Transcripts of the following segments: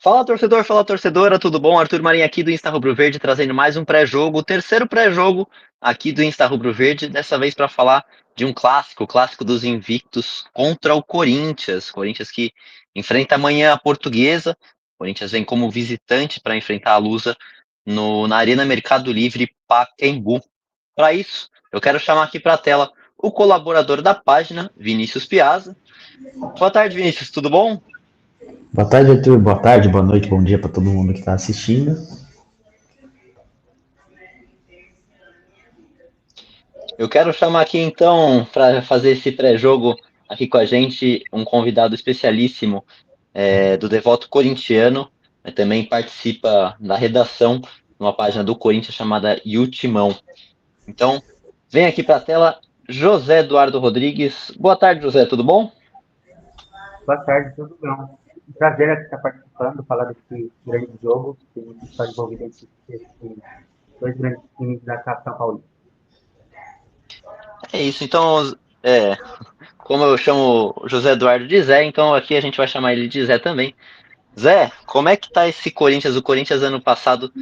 Fala torcedora, tudo bom? Arthur Marinho aqui do Insta Rubro Verde trazendo mais um pré-jogo, o terceiro pré-jogo aqui do Insta Rubro Verde, dessa vez para falar de um clássico, o clássico dos invictos contra o Corinthians. Corinthians que enfrenta amanhã a Portuguesa. O Corinthians vem como visitante para enfrentar a Lusa na Arena Mercado Livre Pacaembu. Para isso, eu quero chamar aqui para a tela o colaborador da página, Vinícius Piazza. Boa tarde, Vinícius, tudo bom? Boa tarde, Arthur. Boa tarde, boa noite, bom dia para todo mundo que está assistindo. Eu quero chamar aqui então, para fazer esse pré-jogo aqui com a gente, um convidado especialíssimo do Devoto Corintiano, mas também participa da redação numa página do Corinthians chamada Yutimão. Então, vem aqui para a tela José Eduardo Rodrigues. Boa tarde, José, tudo bom? Boa tarde, tudo bom? Um prazer aqui estar participando, falar desse grande jogo que a gente está envolvido entre esses dois grandes times da capital paulista. É isso, então, como eu chamo José Eduardo de Zé, então aqui a gente vai chamar ele de Zé também. Zé, como é que tá esse Corinthians? O Corinthians ano passado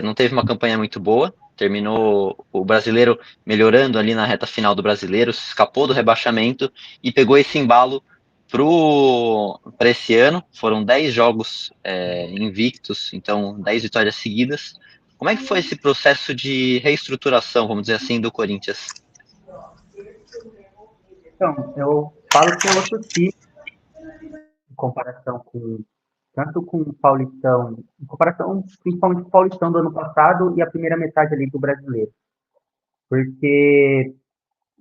não teve uma campanha muito boa, terminou o brasileiro melhorando ali na reta final do brasileiro, escapou do rebaixamento e pegou esse embalo para esse ano. Foram 10 jogos invictos, então 10 vitórias seguidas. Como é que foi esse processo de reestruturação, vamos dizer assim, do Corinthians? Então, eu falo que é outro time em comparação com tanto com o Paulistão, em comparação principalmente com o Paulistão do ano passado e a primeira metade ali do brasileiro. Porque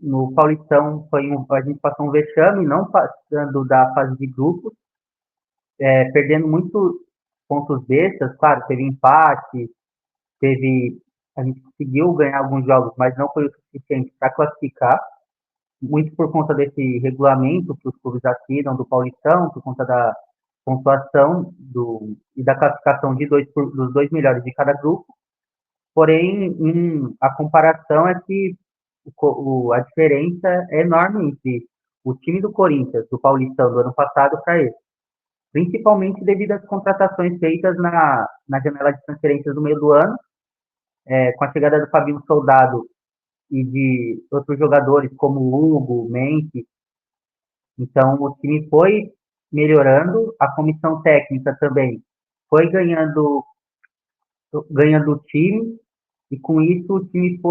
no Paulistão a gente passou um vexame, não passando da fase de grupos, perdendo muitos pontos bestas, claro, teve empate, a gente conseguiu ganhar alguns jogos, mas não foi o suficiente para classificar, muito por conta desse regulamento que os clubes assinam do Paulistão, por conta da pontuação e da classificação dos dois melhores de cada grupo. Porém, a comparação é que a diferença é enorme entre o time do Corinthians, do Paulistão do ano passado, para esse. Principalmente devido às contratações feitas na janela de transferências do meio do ano, com a chegada do Fabinho Soldado e de outros jogadores como o Hugo, Menck. Então, o time foi melhorando, a comissão técnica também foi ganhando o time, e com isso o time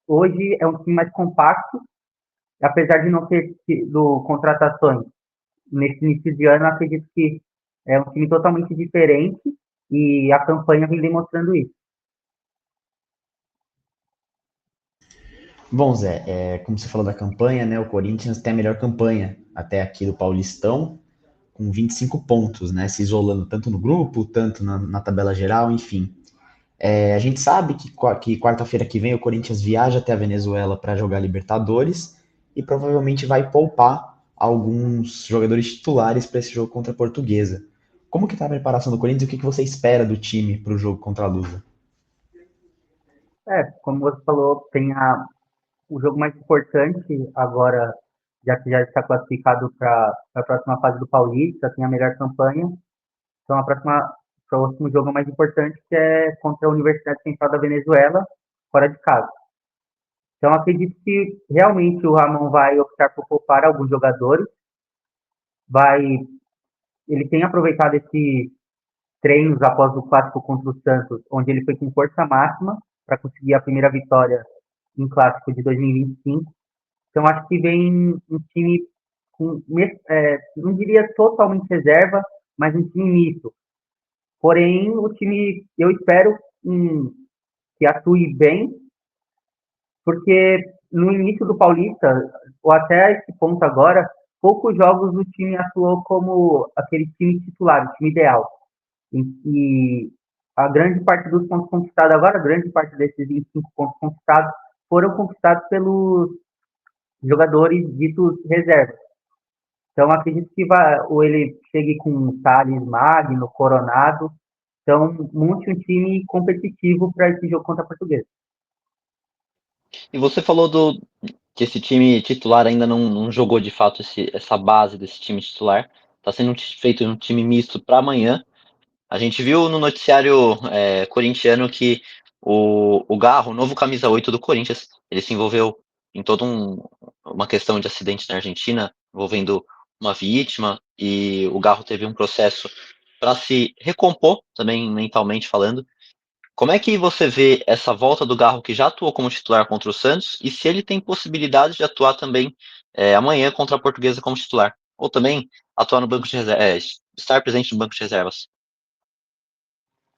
hoje é um time mais compacto, apesar de não ter tido contratações nesse início de ano, acredito que é um time totalmente diferente e a campanha vem demonstrando isso. Bom, Zé, como você falou da campanha, né, o Corinthians tem a melhor campanha até aqui do Paulistão, com 25 pontos, né, se isolando tanto no grupo, tanto na tabela geral, enfim. A gente sabe que quarta-feira que vem o Corinthians viaja até a Venezuela para jogar Libertadores e provavelmente vai poupar alguns jogadores titulares para esse jogo contra a Portuguesa. Como que está a preparação do Corinthians e o que você espera do time para o jogo contra a Lusa? Como você falou, tem o jogo mais importante agora, já que já está classificado para a próxima fase do Paulista, tem a melhor campanha. Então, o próximo jogo mais importante que é contra a Universidade Central da Venezuela, fora de casa. Então, acredito que realmente o Ramon vai optar por poupar alguns jogadores. Vai, ele tem aproveitado esses treinos após o clássico contra o Santos, onde ele foi com força máxima para conseguir a primeira vitória em clássico de 2025. Então, acho que vem um time não diria totalmente reserva, mas um time misto. Porém, o time, eu espero que atue bem, porque no início do Paulista, ou até esse ponto agora, poucos jogos o time atuou como aquele time titular, o time ideal. E a grande parte dos pontos conquistados agora, a grande parte desses 25 pontos conquistados, foram conquistados pelos jogadores ditos reservas. Então, acredito que ou ele chegue com Thales, Magno, Coronado. Então, monte um time competitivo para esse jogo contra a Portuguesa. E você falou que esse time titular ainda não jogou de fato essa base desse time titular. Está sendo feito um time misto para amanhã. A gente viu no noticiário corintiano que o Garro, o novo camisa 8 do Corinthians, ele se envolveu em toda uma questão de acidente na Argentina, envolvendo uma vítima, e o Garro teve um processo para se recompor, também mentalmente falando. Como é que você vê essa volta do Garro, que já atuou como titular contra o Santos, e se ele tem possibilidade de atuar também amanhã contra a Portuguesa como titular? Ou também atuar no banco de reservas, estar presente no banco de reservas?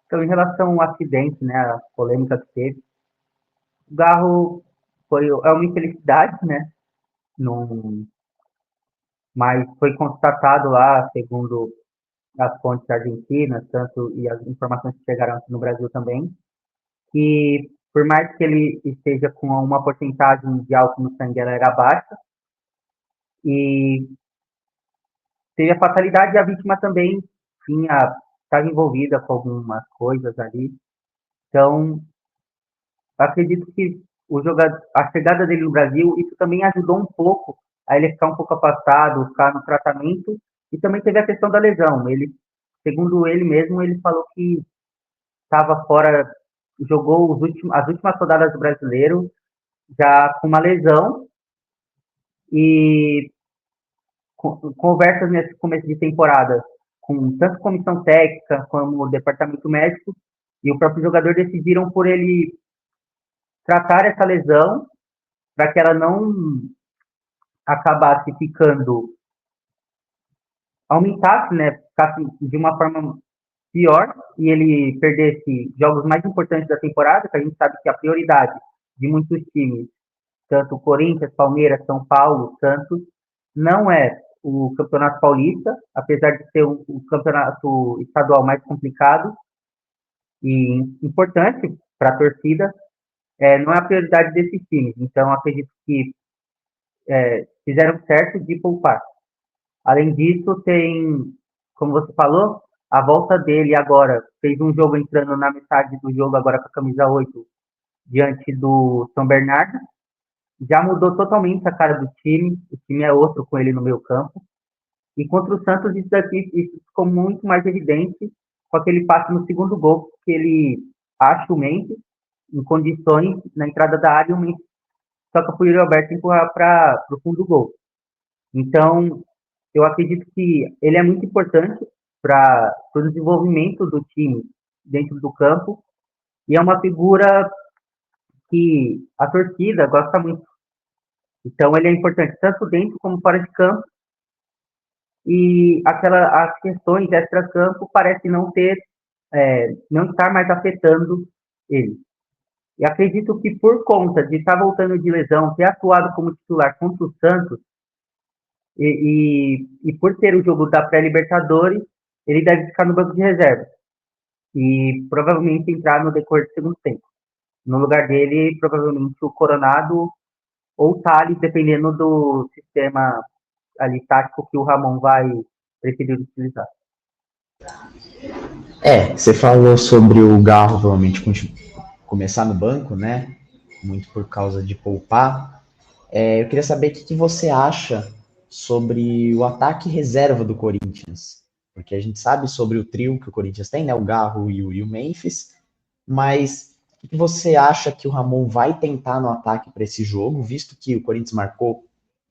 Então, em relação ao acidente, né, a polêmica que teve, o Garro é uma infelicidade, né? Num, mas foi constatado lá, segundo as fontes argentinas, tanto e as informações que chegaram aqui no Brasil também, que por mais que ele esteja com uma porcentagem de álcool no sangue, ela era baixa, e teve a fatalidade e a vítima também estava envolvida com algumas coisas ali. Então, acredito que a chegada dele no Brasil, isso também ajudou um pouco a ele ficar um pouco afastado, ficar no tratamento, e também teve a questão da lesão. Ele, segundo ele mesmo, ele falou que estava fora, jogou as últimas rodadas do Brasileiro já com uma lesão, e conversas nesse começo de temporada com tanto comissão técnica como o departamento médico e o próprio jogador decidiram por ele tratar essa lesão para que ela não acabasse ficando, aumentasse, né, ficasse de uma forma pior e ele perdesse jogos mais importantes da temporada, que a gente sabe que a prioridade de muitos times, tanto Corinthians, Palmeiras, São Paulo, Santos, não é o Campeonato Paulista, apesar de ser o campeonato estadual mais complicado e importante para a torcida, não é a prioridade desses times. Então, acredito que fizeram certo de poupar. Além disso, tem, como você falou, a volta dele agora, fez um jogo entrando na metade do jogo agora com a camisa 8 diante do São Bernardo, já mudou totalmente a cara do time, o time é outro com ele no meio campo, e contra o Santos isso ficou muito mais evidente com aquele passe no segundo gol, que ele acha o Mendes em condições na entrada da área, e o Mendes toca para o Yuri Alberto empurrar para o fundo do gol. Então, eu acredito que ele é muito importante para o desenvolvimento do time dentro do campo e é uma figura que a torcida gosta muito. Então, ele é importante tanto dentro como fora de campo e as questões extra-campo parecem não estar mais afetando ele. E acredito que por conta de estar voltando de lesão, ter atuado como titular contra o Santos, e por ter o jogo da pré-Libertadores, ele deve ficar no banco de reserva e provavelmente entrar no decorrer do segundo tempo. No lugar dele, provavelmente o Coronado ou o Thales, dependendo do sistema ali tático que o Ramon vai preferir utilizar. Você falou sobre o Garro provavelmente começar no banco, né? Muito por causa de poupar. Eu queria saber o que você acha sobre o ataque reserva do Corinthians. Porque a gente sabe sobre o trio que o Corinthians tem, né? O Garro e o Memphis. Mas o que você acha que o Ramon vai tentar no ataque para esse jogo, visto que o Corinthians marcou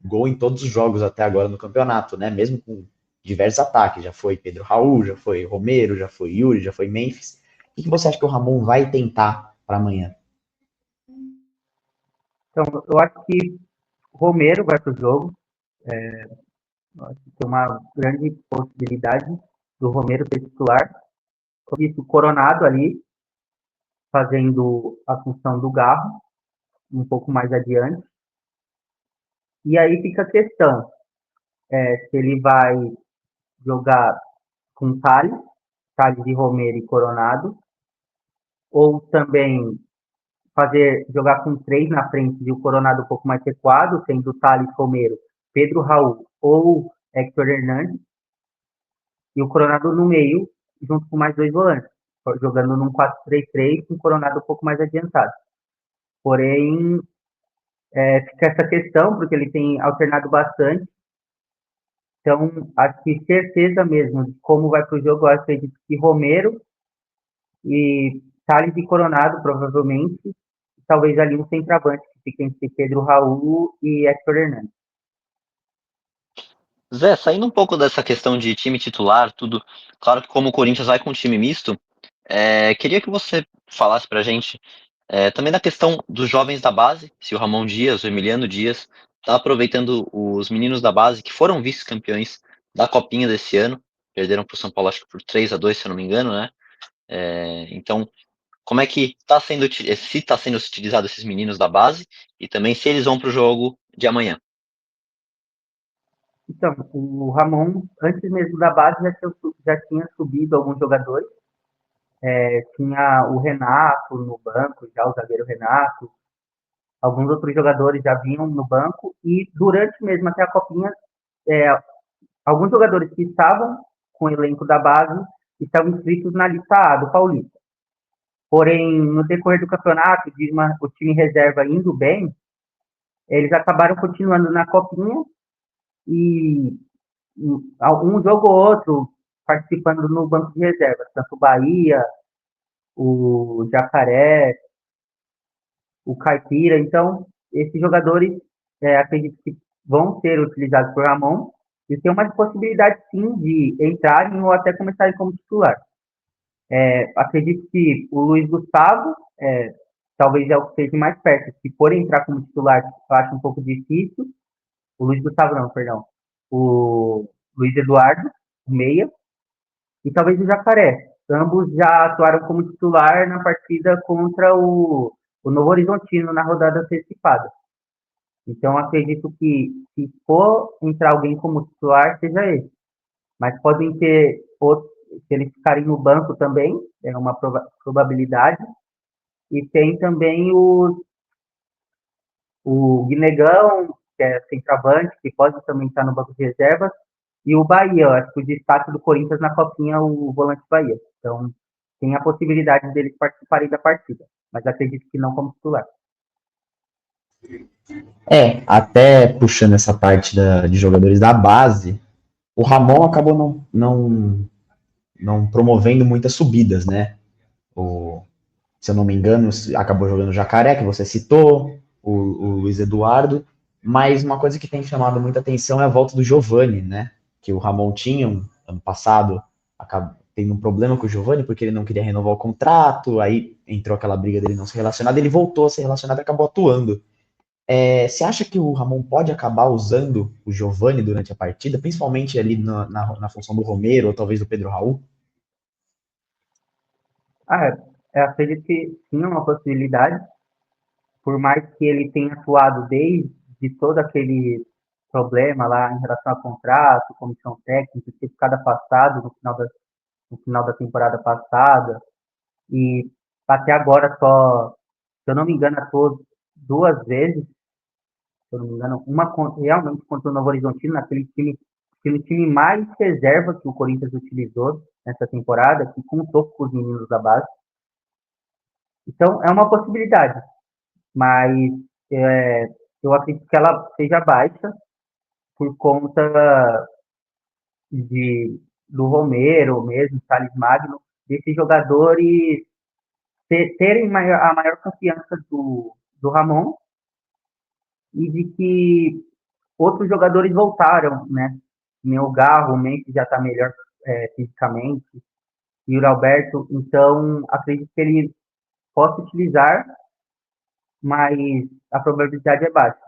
gol em todos os jogos até agora no campeonato, né? Mesmo com diversos ataques. Já foi Pedro Raul, já foi Romero, já foi Yuri, já foi Memphis. O que você acha que o Ramon vai tentar para amanhã? Então, eu acho que o Romero vai para o jogo. Acho que tem uma grande possibilidade do Romero ser titular. Eu vi o Coronado ali fazendo a função do Garro, um pouco mais adiante. E aí fica a questão, se ele vai jogar com Thales e Romero e Coronado, ou também jogar com três na frente e o Coronado um pouco mais recuado, sendo Thales, Romero, Pedro Raul ou Hector Hernandes, e o Coronado no meio, junto com mais dois volantes, jogando num 4-3-3, com o Coronado um pouco mais adiantado. Porém, fica essa questão, porque ele tem alternado bastante, Então, acho que certeza mesmo de como vai para o jogo, eu acredito que Romero e Thales e Coronado, provavelmente, e talvez ali um centroavante, que fica entre Pedro Raul e Héctor Hernandes. Zé, saindo um pouco dessa questão de time titular, tudo, claro que como o Corinthians vai com time misto, queria que você falasse pra gente também da questão dos jovens da base, se o Ramon Dias, o Emiliano Dias, está aproveitando os meninos da base que foram vice-campeões da Copinha desse ano, perderam para o São Paulo acho que por 3-2, se eu não me engano, né? Então, como é que está sendo, se está sendo utilizado esses meninos da base e também se eles vão para o jogo de amanhã? Então, o Ramon, antes mesmo da base, já tinha subido alguns jogadores. Tinha o Renato no banco, já o zagueiro Renato. Alguns outros jogadores já vinham no banco. E durante mesmo até a Copinha, é, alguns jogadores que estavam com o elenco da base estavam inscritos na lista A do Paulista. Porém, no decorrer do campeonato, o time reserva indo bem, eles acabaram continuando na Copinha e um jogo ou outro participando no banco de reservas, tanto o Bahia, o Jacaré, o Caipira. Então, esses jogadores, acredito que vão ser utilizados por Ramon e tem uma possibilidade, sim, de entrarem ou até começarem como titular. Acredito que o Luiz Gustavo, talvez é o que esteja mais perto. Se for entrar como titular, eu acho um pouco difícil. O Luiz Gustavo não, perdão. O Luiz Eduardo, meia, e talvez o Jacaré. Ambos já atuaram como titular na partida contra o Novo Horizontino na rodada antecipada. Então, acredito que se for entrar alguém como titular, seja ele. Mas podem ter outros, se eles ficarem no banco também, é uma probabilidade. E tem também o Guinegão, que é centroavante, que pode também estar no banco de reservas, e o Bahia, eu acho que o destaque do Corinthians na Copinha é o volante Bahia. Então, tem a possibilidade deles participarem da partida, mas acredito que não como titular. Até puxando essa parte de jogadores da base, o Ramon acabou não promovendo muitas subidas, né? Se eu não me engano, acabou jogando o Jacaré, que você citou, o Luiz Eduardo, mas uma coisa que tem chamado muita atenção é a volta do Giovani, né? Que o Ramon tinha ano passado, tendo um problema com o Giovani, porque ele não queria renovar o contrato, aí entrou aquela briga dele não ser relacionado, ele voltou a ser relacionado e acabou atuando. Você acha que o Ramon pode acabar usando o Giovani durante a partida, principalmente ali na função do Romero ou talvez do Pedro Raul? Acredito que sim, é uma possibilidade, por mais que ele tenha atuado desde todo aquele problema lá em relação a contrato, comissão técnica, ter ficado afastado no final da temporada passada, e até agora só, se eu não me engano, atuou duas vezes, se eu não me engano, realmente contra o Novo Horizontino, aquele time mais reserva que o Corinthians utilizou nessa temporada, que contou com os meninos da base. Então, é uma possibilidade, mas eu acredito que ela seja baixa por conta do Romero mesmo, Thales Magno, desses jogadores terem a maior confiança do Ramon e de que outros jogadores voltaram, né? O Garro, o Memphis já está melhor fisicamente, e o Alberto, então acredito que ele possa utilizar, mas a probabilidade é baixa.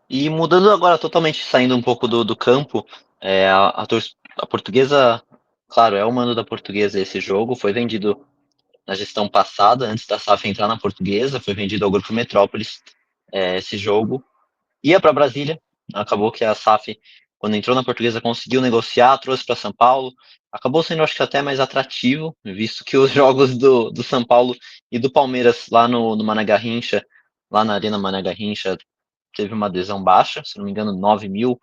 E mudando agora totalmente, saindo um pouco do campo, a portuguesa, claro, é o mando da portuguesa esse jogo, foi vendido na gestão passada, antes da SAF entrar na portuguesa, foi vendido ao Grupo Metrópolis esse jogo. Ia para Brasília, acabou que a SAF, quando entrou na portuguesa, conseguiu negociar, trouxe para São Paulo, acabou sendo, acho que até mais atrativo, visto que os jogos do São Paulo e do Palmeiras lá no Mané Garrincha, lá na Arena Mané Garrincha, teve uma adesão baixa, se não me engano, 9 mil,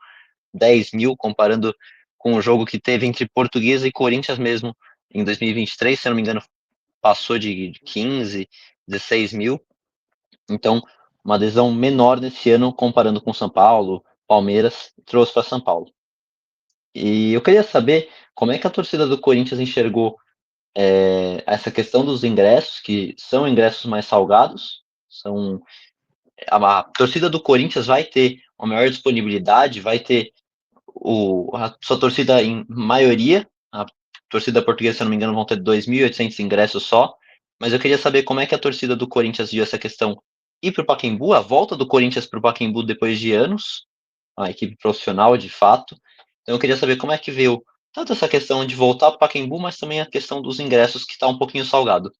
10 mil, comparando com o jogo que teve entre Portuguesa e Corinthians mesmo em 2023, se não me engano, passou de 15, 16 mil. Então, uma adesão menor nesse ano comparando com São Paulo, Palmeiras trouxe para São Paulo. E eu queria saber como é que a torcida do Corinthians enxergou essa questão dos ingressos, que são ingressos mais salgados, são a torcida do Corinthians vai ter uma maior disponibilidade, vai ter a sua torcida em maioria, a torcida portuguesa, se eu não me engano, vão ter 2.800 ingressos só, mas eu queria saber como é que a torcida do Corinthians viu essa questão ir para o Pacaembu, a volta do Corinthians para o Pacaembu depois de anos, a equipe profissional de fato. Então eu queria saber como é que veio tanto essa questão de voltar para o Pacaembu, mas também a questão dos ingressos que está um pouquinho salgado.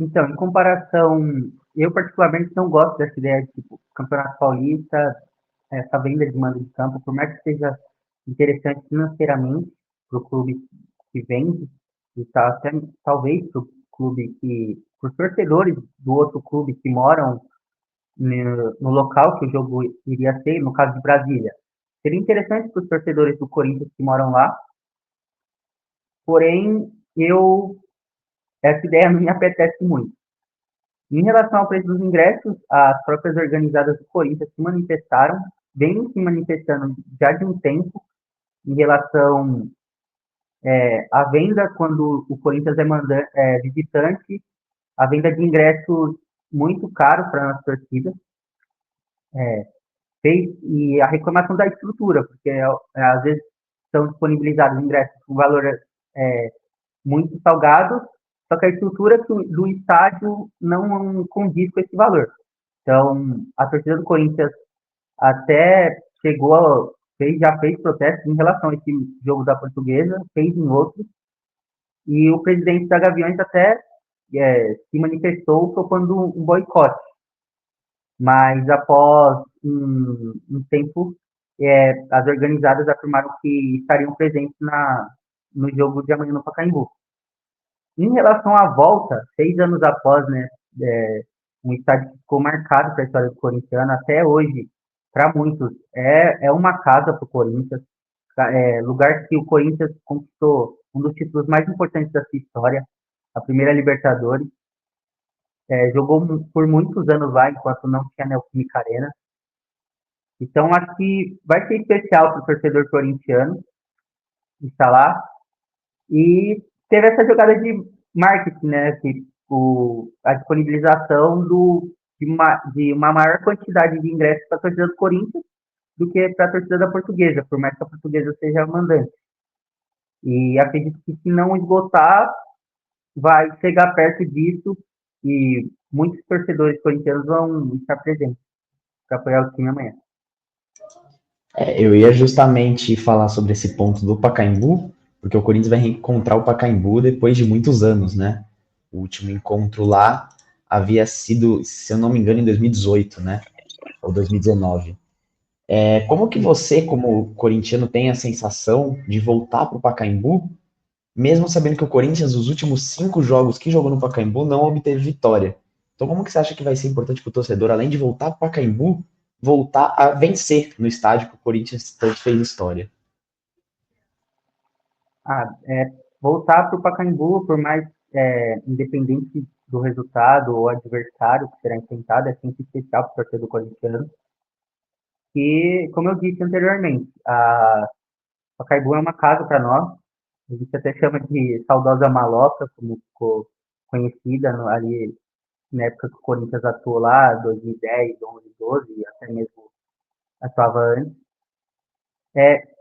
Então, em comparação, eu particularmente não gosto dessa ideia de tipo, Campeonato Paulista, essa venda de mando de campo, por mais que seja interessante financeiramente para o clube que vende, e tá, até talvez para o clube que, para os torcedores do outro clube que moram no local que o jogo iria ser, no caso de Brasília. Seria interessante para os torcedores do Corinthians que moram lá, porém, essa ideia não me apetece muito. Em relação ao preço dos ingressos, as próprias organizadas do Corinthians se manifestaram, vêm se manifestando já de um tempo, em relação à venda, quando o Corinthians é visitante, a venda de ingressos muito caro para as torcidas, e a reclamação da estrutura, porque às vezes são disponibilizados ingressos com valor muito salgado, só que a estrutura do estádio não condiz com esse valor. Então, a torcida do Corinthians até já fez protestos em relação a esse jogo da Portuguesa, fez em outros, e o presidente da Gaviões até se manifestou propondo um boicote. Mas após um tempo, as organizadas afirmaram que estariam presentes no jogo de amanhã no Pacaembu. Em relação à volta, 6 anos após, né, um estádio que ficou marcado para a história do corintiano, até hoje, para muitos, é uma casa para o Corinthians, lugar que o Corinthians conquistou um dos títulos mais importantes da sua história, a primeira Libertadores. Jogou por muitos anos lá, enquanto não tinha Neoquímica Arena. Então, acho que vai ser especial para o torcedor corintiano estar lá. E teve essa jogada de marketing, né? Que a disponibilização de uma maior quantidade de ingressos para a torcida do Corinthians do que para a torcida da Portuguesa, por mais que a Portuguesa seja mandante. E acredito que se não esgotar, vai chegar perto disso e muitos torcedores corintianos vão estar presentes para apoiar o time amanhã. Eu ia justamente falar sobre esse ponto do Pacaembu, porque o Corinthians vai reencontrar o Pacaembu depois de muitos anos, né? O último encontro lá havia sido, se eu não me engano, em 2018, né? Ou 2019. Como que você, como corintiano, tem a sensação de voltar para o Pacaembu, mesmo sabendo que o Corinthians, os últimos 5 jogos que jogou no Pacaembu, não obteve vitória? Então, como que você acha que vai ser importante para o torcedor, além de voltar para o Pacaembu, voltar a vencer no estádio que o Corinthians tanto fez história? Voltar para o Pacaembu, por mais independente do resultado ou adversário que será enfrentado, é sempre especial para o torcedor corintiano. E, como eu disse anteriormente, a Pacaembu é uma casa para nós. A gente até chama de saudosa maloca, como ficou conhecida ali na época que o Corinthians atuou lá, 2010, 11, 12, e até mesmo atuava antes.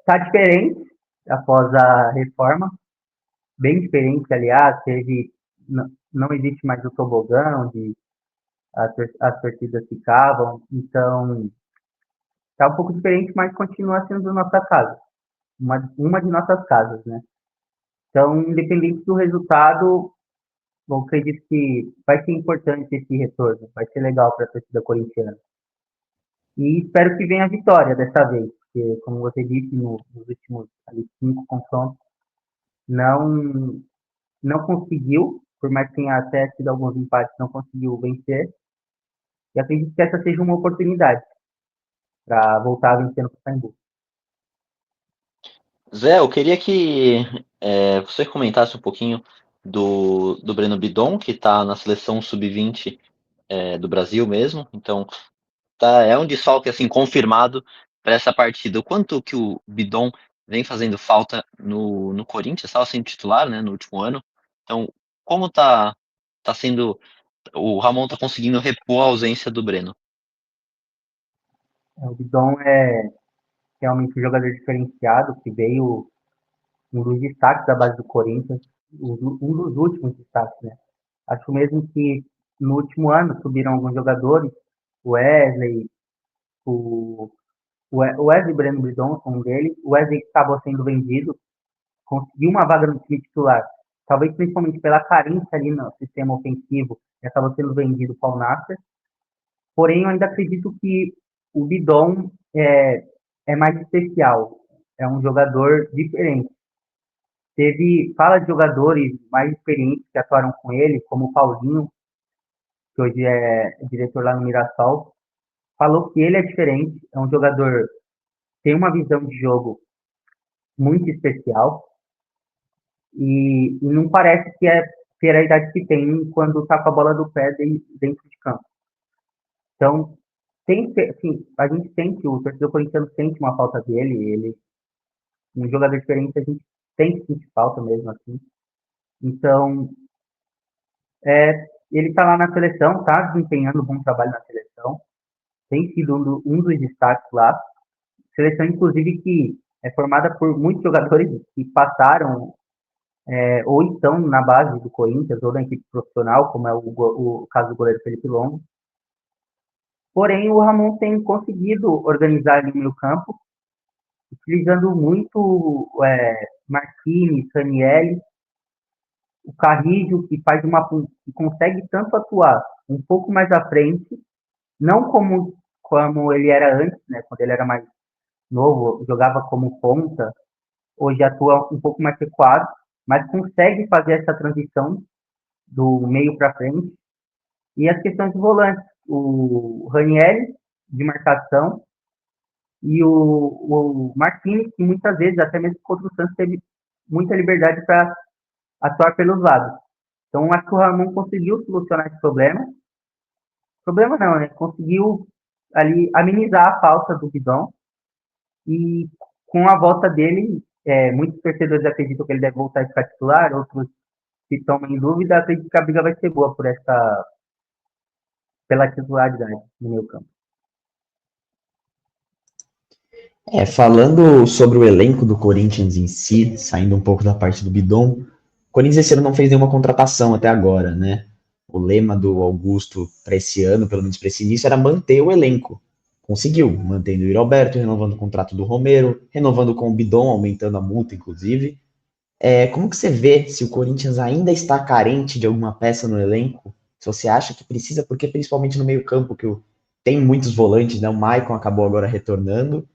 Tá diferente após a reforma, bem diferente, aliás, não existe mais o tobogã, onde as torcidas ficavam, então tá um pouco diferente, mas continua sendo nossa casa, uma de nossas casas, né? Então, independente do resultado, eu acredito que vai ser importante esse retorno, vai ser legal para a torcida corintiana. E espero que venha a vitória dessa vez, porque, como você disse, nos últimos 5 confrontos, não, não conseguiu, por mais que tenha até tido alguns empates, não conseguiu vencer. E acredito que essa seja uma oportunidade para voltar a vencer no Pacaembu. Zé, eu queria que você comentasse um pouquinho do Breno Bidon, que está na seleção sub-20 do Brasil mesmo, então é um desfalque assim confirmado para essa partida. O quanto que o Bidon vem fazendo falta no Corinthians, estava sendo titular, né, no último ano. Então, como tá sendo, o Ramon tá conseguindo repor a ausência do Breno? O Bidon é realmente um jogador diferenciado, que veio um dos destaques da base do Corinthians, um dos últimos destaques, né? Acho mesmo que no último ano subiram alguns jogadores, o Wesley, o, o Wesley Breno Bidon, um deles. O Wesley acabou sendo vendido, conseguiu uma vaga no time titular, talvez principalmente pela carência ali no sistema ofensivo, e acabou sendo vendido para o Nasser. Porém, eu ainda acredito que o Bidon é mais especial, é um jogador diferente. Fala de jogadores mais experientes que atuaram com ele, como o Paulinho, que hoje é diretor lá no Mirassol, falou que ele é diferente, é um jogador tem uma visão de jogo muito especial e não parece que é ter a idade que tem quando está com a bola do pé dentro de campo. Então, assim, a gente sente, o torcedor corintiano sente uma falta dele, ele, um jogador diferente, a gente tem que sentir falta mesmo assim. Então, ele está lá na seleção, está desempenhando um bom trabalho na seleção, tem sido um dos destaques lá. Seleção, inclusive, que é formada por muitos jogadores que passaram ou estão na base do Corinthians ou da equipe profissional, como é o caso do goleiro Felipe Longo. Porém, o Ramon tem conseguido organizar ali o meio campo, utilizando muito Marquinhos, Ranieri, o Carrillo, que consegue tanto atuar um pouco mais à frente, não como ele era antes, né, quando ele era mais novo, jogava como ponta, hoje atua um pouco mais recuado, mas consegue fazer essa transição do meio para frente. E as questões de volantes, o Ranieri, de marcação, e o Marquinhos, que muitas vezes, até mesmo contra o Santos, teve muita liberdade para atuar pelos lados. Então, acho que o Ramon conseguiu solucionar esse problema. Problema não, né? Conseguiu ali amenizar a falta do Bidon e com a volta dele, muitos torcedores acreditam que ele deve voltar a ficar titular, outros que estão em dúvida, acredito que a briga vai ser boa pela titularidade no meio campo. Falando sobre o elenco do Corinthians em si, saindo um pouco da parte do Bidon, o Corinthians esse ano não fez nenhuma contratação até agora, né? O lema do Augusto para esse ano, pelo menos para esse início, era manter o elenco. Conseguiu, mantendo o Yuri Alberto, renovando o contrato do Romero, renovando com o Bidon, aumentando a multa, inclusive. Como que você vê se o Corinthians ainda está carente de alguma peça no elenco? Se você acha que precisa, porque principalmente no meio-campo, tem muitos volantes, né? O Maicon acabou agora retornando,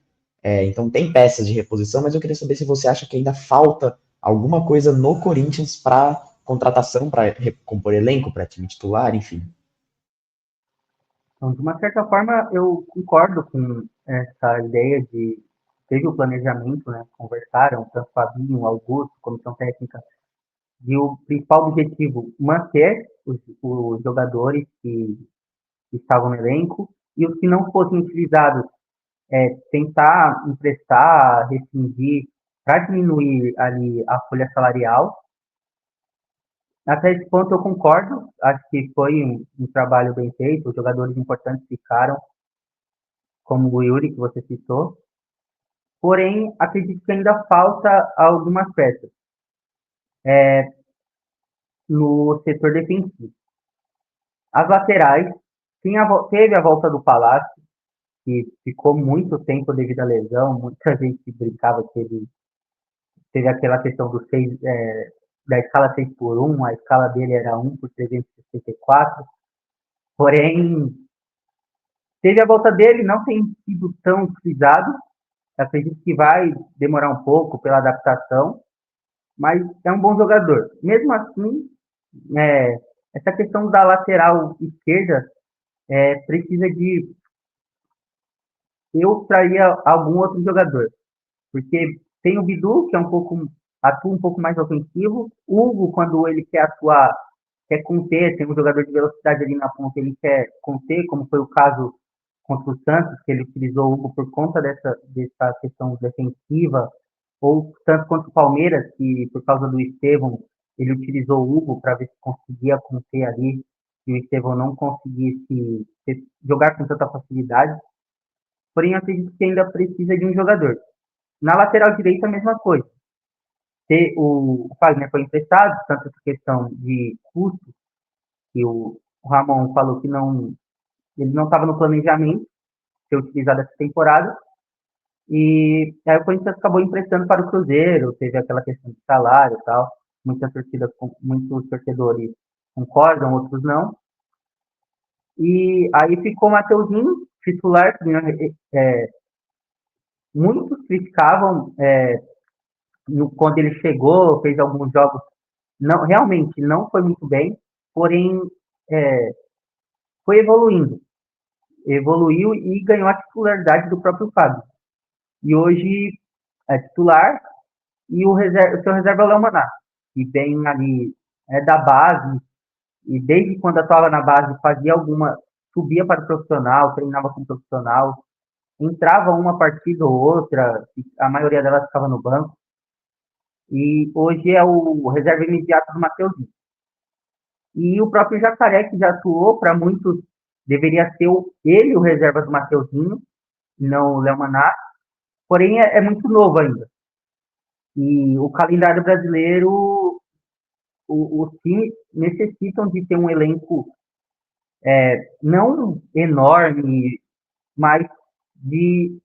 então tem peças de reposição, mas eu queria saber se você acha que ainda falta alguma coisa no Corinthians para contratação, para recompor elenco, para time titular, enfim. Então, de uma certa forma, eu concordo com essa ideia de teve o planejamento, né? Conversaram, tanto Fabinho, Augusto, comissão técnica, e o principal objetivo manter os jogadores que estavam no elenco e os que não fossem utilizados tentar emprestar, rescindir para diminuir ali a folha salarial. Até esse ponto eu concordo, acho que foi um trabalho bem feito, os jogadores importantes ficaram, como o Yuri, que você citou, porém, acredito que ainda falta algumas peças no setor defensivo. As laterais, teve a volta do Palácio, que ficou muito tempo devido à lesão, muita gente brincava que ele teve aquela questão da escala 6x1, a escala dele era 1/364, porém, teve a volta dele, não tem sido tão utilizado, acredito que vai demorar um pouco pela adaptação, mas é um bom jogador. Mesmo assim, é, essa questão da lateral esquerda precisa de eu traria algum outro jogador, porque tem o Bidu, que atua um pouco mais ofensivo, o Hugo, quando ele quer atuar, quer conter, tem um jogador de velocidade ali na ponta, ele quer conter, como foi o caso contra o Santos, que ele utilizou o Hugo por conta dessa questão defensiva, ou tanto contra o Palmeiras, que por causa do Estevão, ele utilizou o Hugo para ver se conseguia conter ali, e o Estevão não conseguisse jogar com tanta facilidade. Porém, eu acredito que ainda precisa de um jogador. Na lateral direita, a mesma coisa. O Fagner foi emprestado, tanto por questão de custo, que o Ramon falou que ele não estava no planejamento ser utilizado essa temporada, e aí o Corinthians acabou emprestando para o Cruzeiro, teve aquela questão de salário e tal, muitos torcedores concordam, outros não, e aí ficou o Mateuzinho, titular, é, muitos criticavam quando ele chegou, fez alguns jogos, não, realmente não foi muito bem, porém é, foi evoluiu e ganhou a titularidade do próprio Fábio. E hoje é titular e o seu reserva é o Léo Maná, que vem ali da base, e desde quando atuava na base fazia subia para o profissional, treinava com o profissional, entrava uma partida ou outra, a maioria delas ficava no banco, e hoje é o reserva imediato do Mateuzinho. E o próprio Jacaré, que já atuou, para muitos, deveria ser ele o reserva do Mateuzinho, não o Léo Maná, porém é muito novo ainda. E o calendário brasileiro, os times necessitam de ter um elenco não enorme, mas de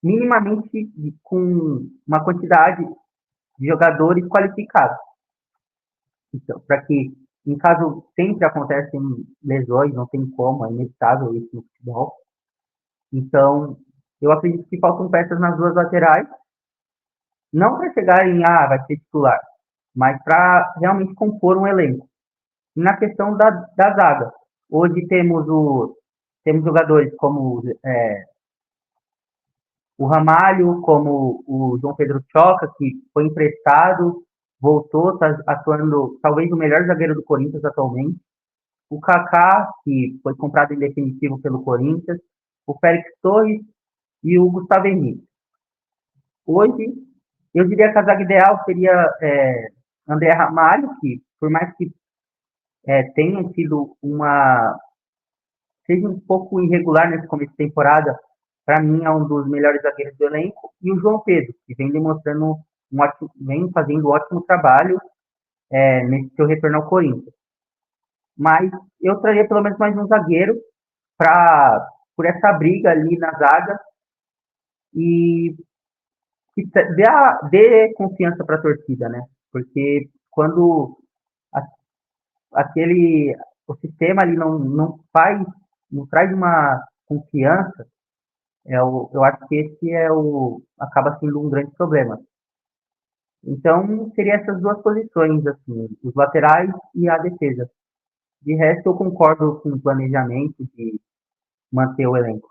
minimamente com uma quantidade de jogadores qualificados. Então, para que, em caso sempre acontecem lesões, não tem como, é inevitável isso no futebol. Então, eu acredito que faltam peças nas duas laterais, não para chegar em, vai ser titular, mas para realmente compor um elenco. E na questão da zaga, hoje temos jogadores como o Ramalho, como o João Pedro Choca, que foi emprestado, voltou, está atuando talvez o melhor zagueiro do Corinthians atualmente. O Kaká, que foi comprado em definitivo pelo Corinthians. O Félix Torres e o Gustavo Henrique. Hoje, eu diria que a zaga ideal seria André Ramalho, que por mais que tenha sido seja um pouco irregular nesse começo de temporada, para mim é um dos melhores zagueiros do elenco, e o João Pedro, que vem demonstrando vem fazendo um ótimo trabalho nesse seu retorno ao Corinthians. Mas eu traria pelo menos mais um zagueiro por essa briga ali na zaga e que dê confiança para a torcida, né? Porque quando a, o sistema ali não traz uma confiança, eu acho que esse acaba sendo um grande problema. Então, seria essas duas posições, assim, os laterais e a defesa. De resto, eu concordo com o planejamento de manter o elenco.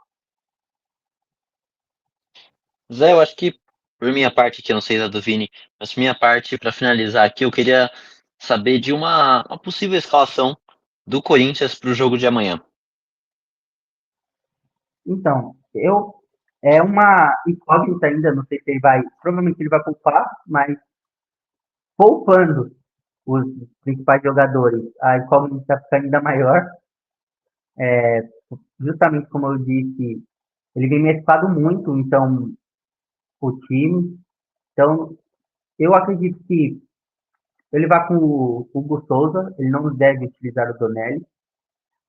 Zé, eu acho que, por minha parte aqui, eu não sei da do Vini, mas por minha parte, para finalizar aqui, eu queria saber de uma possível escalação do Corinthians para o jogo de amanhã. Então, é uma incógnita ainda, não sei se provavelmente ele vai poupar, mas poupando os principais jogadores, a incógnita fica ainda maior. Justamente como eu disse, ele vem mesclado muito, então, o time. Então, eu acredito que ele vai com o Hugo Souza, ele não deve utilizar o Donelli,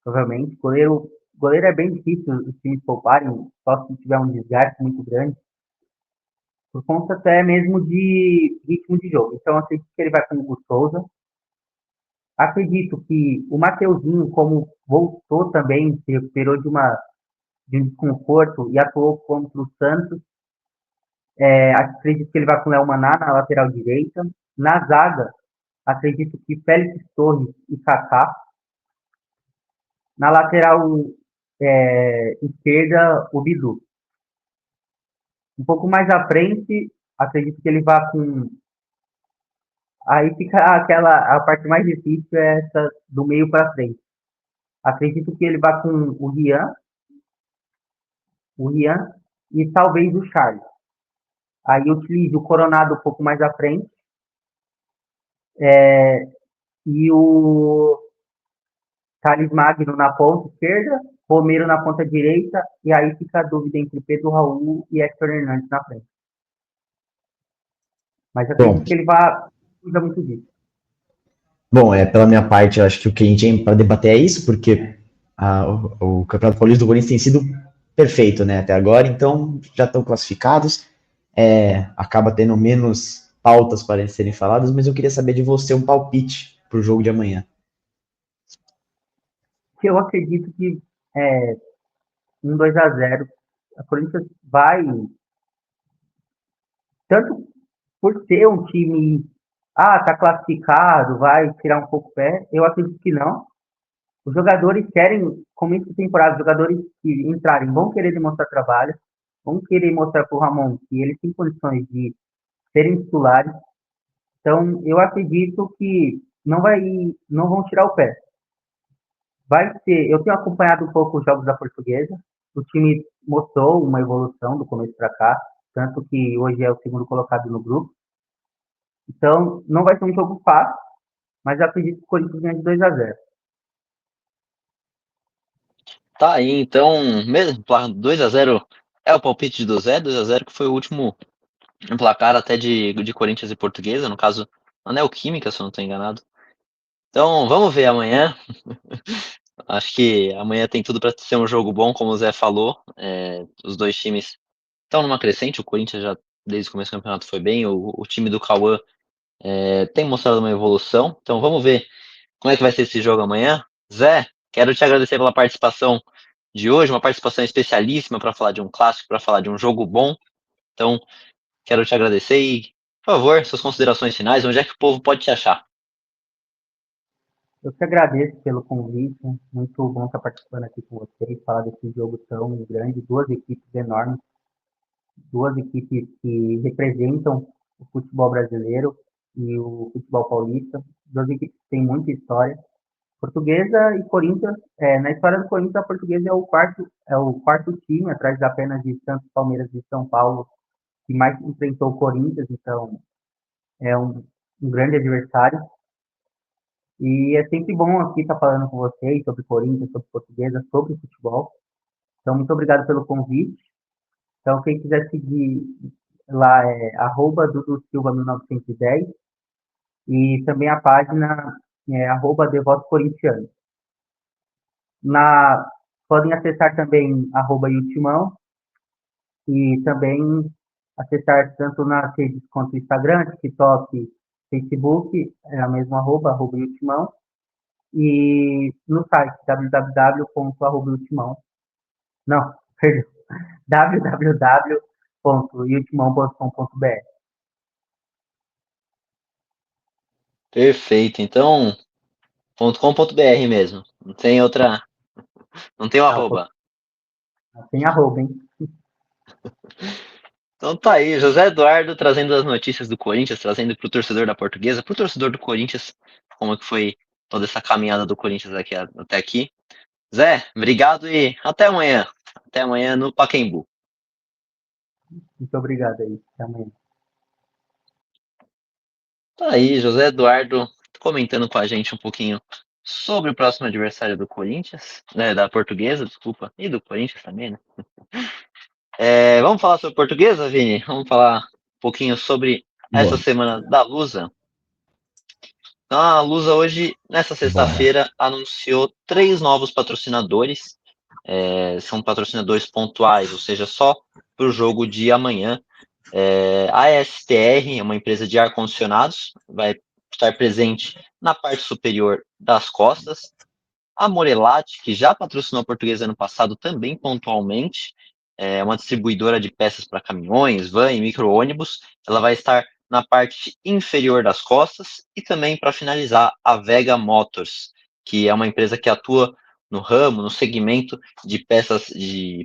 provavelmente. Goleiro é bem difícil os times pouparem, só se tiver um desgaste muito grande, por conta até mesmo de ritmo de jogo. Então, eu acredito que ele vai com o Hugo Souza. Acredito que o Mateuzinho, como voltou também, se recuperou de um desconforto e atuou contra o Santos, acredito que ele vai com o Léo Maná na lateral direita. Na zaga, acredito que Félix Torres e Kaká. Na lateral esquerda, o Bidu. Um pouco mais à frente, acredito que ele vá com Aí fica a parte mais difícil é essa do meio para frente. Acredito que ele vá com o Rian e talvez o Charles. Aí utilize o Coronado um pouco mais à frente e o Thales Magno na ponta esquerda, Romero na ponta direita, e aí fica a dúvida entre Pedro Raul e Hector Hernandes na frente. Mas Bom, acredito que ele vai cuidar muito disso. bom, pela minha parte, eu acho que o que a gente tem para debater é isso, porque o Campeonato Paulista do Corinthians tem sido perfeito, né, até agora, então já estão classificados, acaba tendo menos pautas para serem faladas, mas eu queria saber de você um palpite para o jogo de amanhã. Eu acredito que um 2-0, a Corinthians vai, tanto por ser um time, tá classificado, vai tirar um pouco o pé, eu acredito que não. Os jogadores querem, começo de temporada, os jogadores que entrarem vão querer demonstrar trabalho, vão querer mostrar para o Ramon que eles têm condições de serem titulares. Então, eu acredito que não vão tirar o pé. Vai ser, eu tenho acompanhado um pouco os jogos da Portuguesa. O time mostrou uma evolução do começo para cá, tanto que hoje é o segundo colocado no grupo. Então, não vai ser um jogo fácil, mas eu acredito que o Corinthians ganha de 2-0. Tá aí, então, mesmo, 2-0 é o palpite do Zé, 2-0 que foi o último placar até de Corinthians e Portuguesa, no caso, a Neoquímica, se eu não estou enganado. Então, vamos ver amanhã. Acho que amanhã tem tudo para ser um jogo bom, como o Zé falou. Os dois times estão numa crescente, o Corinthians já desde o começo do campeonato foi bem, o time do Cauã tem mostrado uma evolução. Então, vamos ver como é que vai ser esse jogo amanhã. Zé, quero te agradecer pela participação de hoje, uma participação especialíssima para falar de um clássico, para falar de um jogo bom. Então, quero te agradecer e, por favor, suas considerações finais, onde é que o povo pode te achar? Eu que agradeço pelo convite, muito bom estar participando aqui com vocês, falar desse jogo tão grande, duas equipes enormes, duas equipes que representam o futebol brasileiro e o futebol paulista, duas equipes que têm muita história. Portuguesa e Corinthians, na história do Corinthians, a Portuguesa é o quarto time, atrás apenas de Santos, Palmeiras e São Paulo, que mais enfrentou o Corinthians, então é um grande adversário. E é sempre bom aqui estar falando com vocês sobre Corinthians, sobre Portuguesa, sobre futebol. Então, muito obrigado pelo convite. Então, quem quiser seguir lá é @dudusilva1910 e também a página é @devotocorintiano. Podem acessar também @yutimão e também acessar tanto nas redes quanto Instagram, TikTok, Facebook, é a mesma @yutimão, e no site www.yutimão, não, perdão, www.yutimão.com.br. Perfeito, então, .com.br mesmo. Não tem outra, não tem o arroba. Tem arroba, hein? Então tá aí, José Eduardo trazendo as notícias do Corinthians, trazendo para o torcedor da Portuguesa, para o torcedor do Corinthians, como que foi toda essa caminhada do Corinthians até aqui. Zé, obrigado e até amanhã. Até amanhã no Pacaembu. Muito obrigado aí. Até amanhã. Tá aí, José Eduardo comentando com a gente um pouquinho sobre o próximo adversário do Corinthians, né, da Portuguesa, desculpa, e do Corinthians também, né? Vamos falar sobre Portuguesa, Vini? Vamos falar um pouquinho sobre essa Bom, semana da Lusa. Então, a Lusa hoje, nessa bora. sexta-feira, anunciou 3 novos patrocinadores. São patrocinadores pontuais, ou seja, só para o jogo de amanhã. A STR é uma empresa de ar-condicionados, vai estar presente na parte superior das costas. A Morelati, que já patrocinou a Portuguesa ano passado, também pontualmente, é uma distribuidora de peças para caminhões, van e micro-ônibus. Ela vai estar na parte inferior das costas. E também, para finalizar, a Vega Motors, que é uma empresa que atua no ramo, no segmento de peças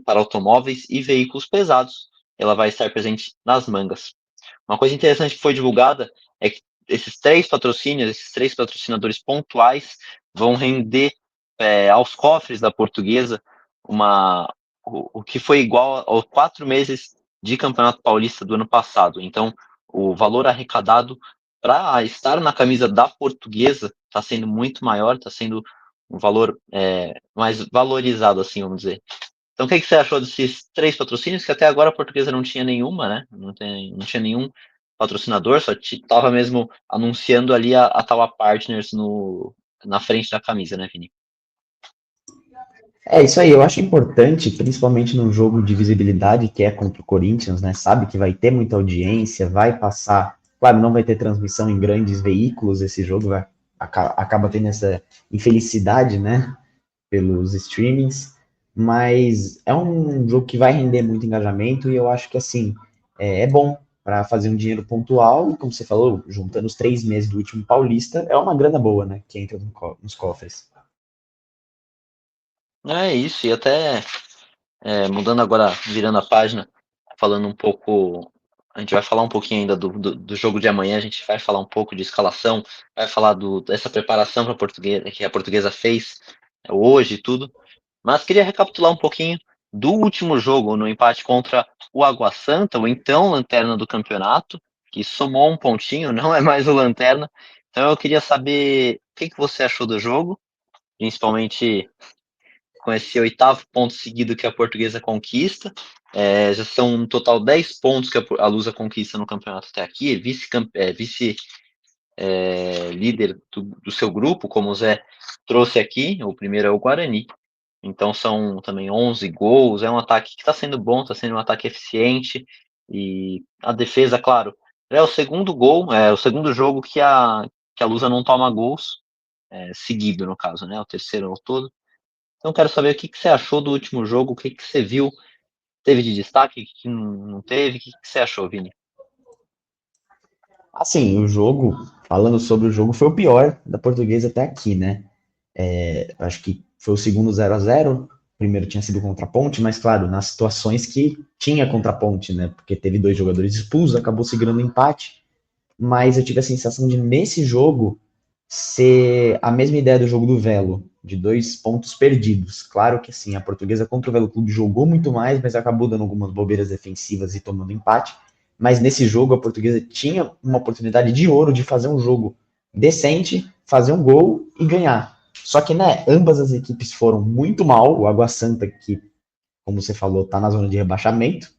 para automóveis e veículos pesados. Ela vai estar presente nas mangas. Uma coisa interessante que foi divulgada é que esses 3 patrocínios, esses 3 patrocinadores pontuais vão render aos cofres da Portuguesa o que foi igual aos 4 meses de Campeonato Paulista do ano passado. Então, o valor arrecadado para estar na camisa da Portuguesa está sendo muito maior, está sendo um valor mais valorizado, assim, vamos dizer. Então, o que você achou desses 3 patrocínios? Que até agora a Portuguesa não tinha nenhuma, né? Não tinha nenhum patrocinador, só estava mesmo anunciando ali a Tawa Partners na frente da camisa, né, Vini? É isso aí, eu acho importante, principalmente num jogo de visibilidade que é contra o Corinthians, né? Sabe que vai ter muita audiência, vai passar. Claro, não vai ter transmissão em grandes veículos, esse jogo acaba tendo essa infelicidade, né? Pelos streamings, mas é um jogo que vai render muito engajamento e eu acho que assim é bom para fazer um dinheiro pontual, e como você falou, juntando os 3 meses do último Paulista, é uma grana boa, né? Que entra nos cofres. É isso, e até mudando agora, virando a página, falando um pouco. A gente vai falar um pouquinho ainda do jogo de amanhã, a gente vai falar um pouco de escalação, vai falar dessa preparação para a portuguesa, que a portuguesa fez hoje e tudo. Mas queria recapitular um pouquinho do último jogo, no empate contra o Água Santa, o então lanterna do campeonato, que somou um pontinho, não é mais o lanterna. Então eu queria saber o que você achou do jogo, principalmente com esse 8º ponto seguido que a Portuguesa conquista. Já são um total 10 pontos que a Lusa conquista no campeonato até aqui, vice líder do seu grupo, como o Zé trouxe aqui, o primeiro é o Guarani. Então são também 11 gols, é um ataque que está sendo bom, está sendo um ataque eficiente, e a defesa, claro, é o segundo gol, é o segundo jogo que a Lusa não toma gols, seguido no caso, né, o terceiro ao todo. Então quero saber o que você achou do último jogo, o que você viu, teve de destaque, o que não teve, o que você achou, Vini? Assim, o jogo, falando sobre o jogo, foi o pior da Portuguesa até aqui, né? Acho que foi o segundo 0-0. O primeiro tinha sido contra a Ponte, mas claro, nas situações que tinha contra a Ponte, né? Porque teve 2 jogadores expulsos, acabou segurando o empate. Mas eu tive a sensação de, nesse jogo, ser a mesma ideia do jogo do Velo, de 2 pontos perdidos. Claro que assim, a Portuguesa contra o Velo Clube jogou muito mais, mas acabou dando algumas bobeiras defensivas e tomando empate. Mas nesse jogo a Portuguesa tinha uma oportunidade de ouro de fazer um jogo decente, fazer um gol e ganhar. Só que, né, ambas as equipes foram muito mal. O Água Santa, que, como você falou, tá na zona de rebaixamento.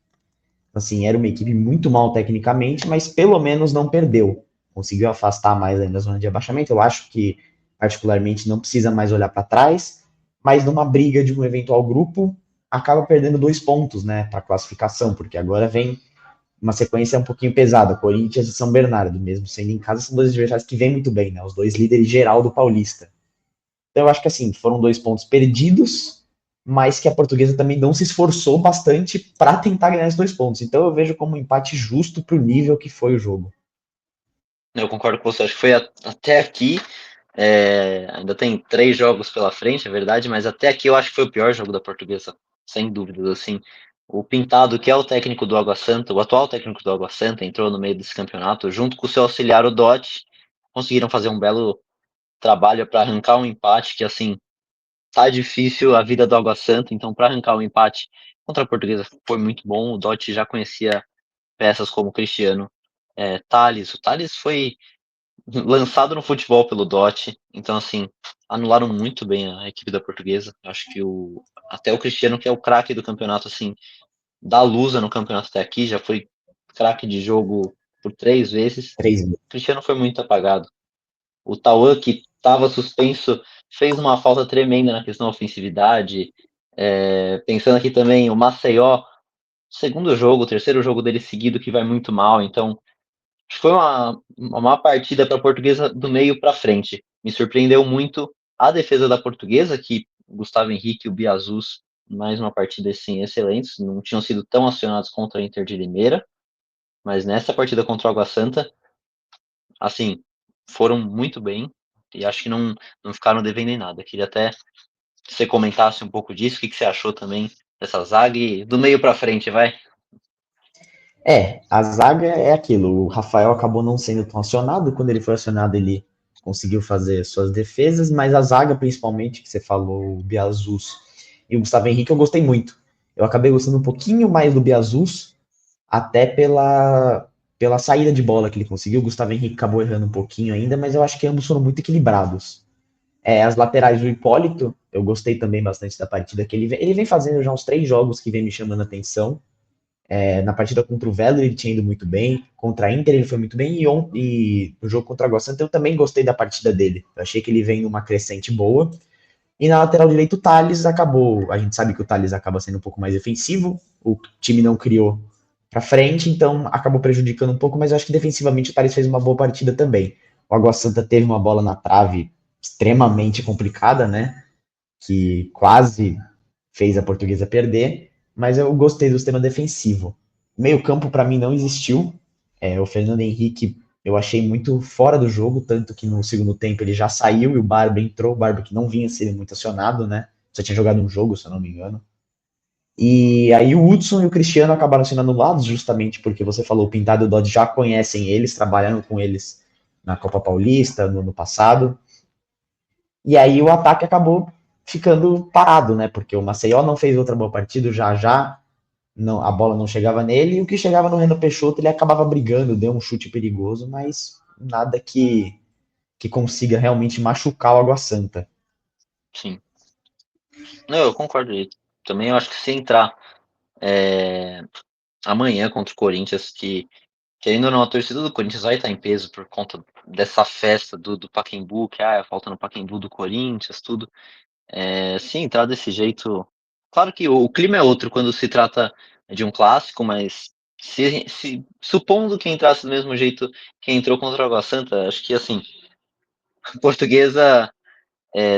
Assim, era uma equipe muito mal tecnicamente, mas pelo menos não perdeu. Conseguiu afastar mais ainda a zona de abaixamento. Eu acho que, particularmente, não precisa mais olhar para trás, mas numa briga de um eventual grupo, acaba perdendo 2 pontos, né, para classificação, porque agora vem uma sequência um pouquinho pesada. Corinthians e São Bernardo, mesmo sendo em casa, são dois adversários que vêm muito bem, né, os dois líderes geral do Paulista. Então eu acho que assim, foram 2 pontos perdidos, mas que a Portuguesa também não se esforçou bastante para tentar ganhar esses 2 pontos. Então eu vejo como um empate justo pro nível que foi o jogo. Eu concordo com você, acho que foi até aqui, ainda tem 3 jogos pela frente, é verdade, mas até aqui eu acho que foi o pior jogo da Portuguesa, sem dúvidas, assim. O Pintado, que é o técnico do Água Santa, o atual técnico do Água Santa, entrou no meio desse campeonato, junto com o seu auxiliar, o Dotti, conseguiram fazer um belo trabalho para arrancar um empate, que assim, tá difícil a vida do Água Santa, então para arrancar um empate contra a Portuguesa foi muito bom, o Dotti já conhecia peças como o Cristiano, Thales, o Thales foi lançado no futebol pelo Dotti, então assim, anularam muito bem a equipe da Portuguesa. Acho que até o Cristiano, que é o craque do campeonato, assim, dá lusa no campeonato até aqui, já foi craque de jogo por 3 vezes. 3 O Cristiano foi muito apagado. O Tauan, que estava suspenso, fez uma falta tremenda na questão da ofensividade. Pensando aqui também, o Maceió, segundo jogo, terceiro jogo dele seguido, que vai muito mal, então acho que foi uma partida para a Portuguesa do meio para frente. Me surpreendeu muito a defesa da Portuguesa, que o Gustavo Henrique e o Biazus, mais uma partida assim, excelentes, não tinham sido tão acionados contra a Inter de Limeira, mas nessa partida contra o Água Santa, assim, foram muito bem e acho que não ficaram devendo em nada. Queria até que você comentasse um pouco disso, o que você achou também dessa zaga e do meio para frente, vai? A zaga é aquilo. O Rafael acabou não sendo tão acionado. Quando ele foi acionado, ele conseguiu fazer suas defesas, mas a zaga, principalmente, que você falou, o Biazus e o Gustavo Henrique, eu gostei muito. Eu acabei gostando um pouquinho mais do Biazus, até pela saída de bola que ele conseguiu. O Gustavo Henrique acabou errando um pouquinho ainda, mas eu acho que ambos foram muito equilibrados. As laterais do Hipólito, eu gostei também bastante da partida que ele vem fazendo já uns 3 jogos que vem me chamando a atenção. Na partida contra o Velo ele tinha ido muito bem, contra a Inter ele foi muito bem, e no jogo contra a Água Santa eu também gostei da partida dele. Eu achei que ele vem numa crescente boa. E na lateral direito o Thales acabou, a gente sabe que o Thales acaba sendo um pouco mais defensivo, o time não criou para frente, então acabou prejudicando um pouco, mas eu acho que defensivamente o Thales fez uma boa partida também. O Água Santa teve uma bola na trave extremamente complicada, né? Que quase fez a Portuguesa perder, mas eu gostei do sistema defensivo. Meio campo para mim não existiu. O Fernando Henrique eu achei muito fora do jogo, tanto que no segundo tempo ele já saiu e o Barba entrou, o Barba que não vinha sendo muito acionado, né? Só tinha jogado um jogo, se eu não me engano. E aí o Hudson e o Cristiano acabaram sendo anulados justamente porque você falou, o Pintado e o Dodge já conhecem eles, trabalharam com eles na Copa Paulista no ano passado. E aí o ataque acabou ficando parado, né? Porque o Maceió não fez outra boa partida, já não, a bola não chegava nele, e o que chegava no Renan Peixoto ele acabava brigando, deu um chute perigoso, mas nada que consiga realmente machucar o Água Santa. Sim. Não, eu concordo aí. Também eu acho que se entrar amanhã contra o Corinthians, que querendo ou não, a torcida do Corinthians vai estar em peso por conta dessa festa do Pacaembu, que falta no Pacaembu do Corinthians, tudo. Se entrar desse jeito. Claro que o clima é outro quando se trata de um clássico, mas supondo que entrasse do mesmo jeito que entrou contra o Água Santa, acho que assim, a Portuguesa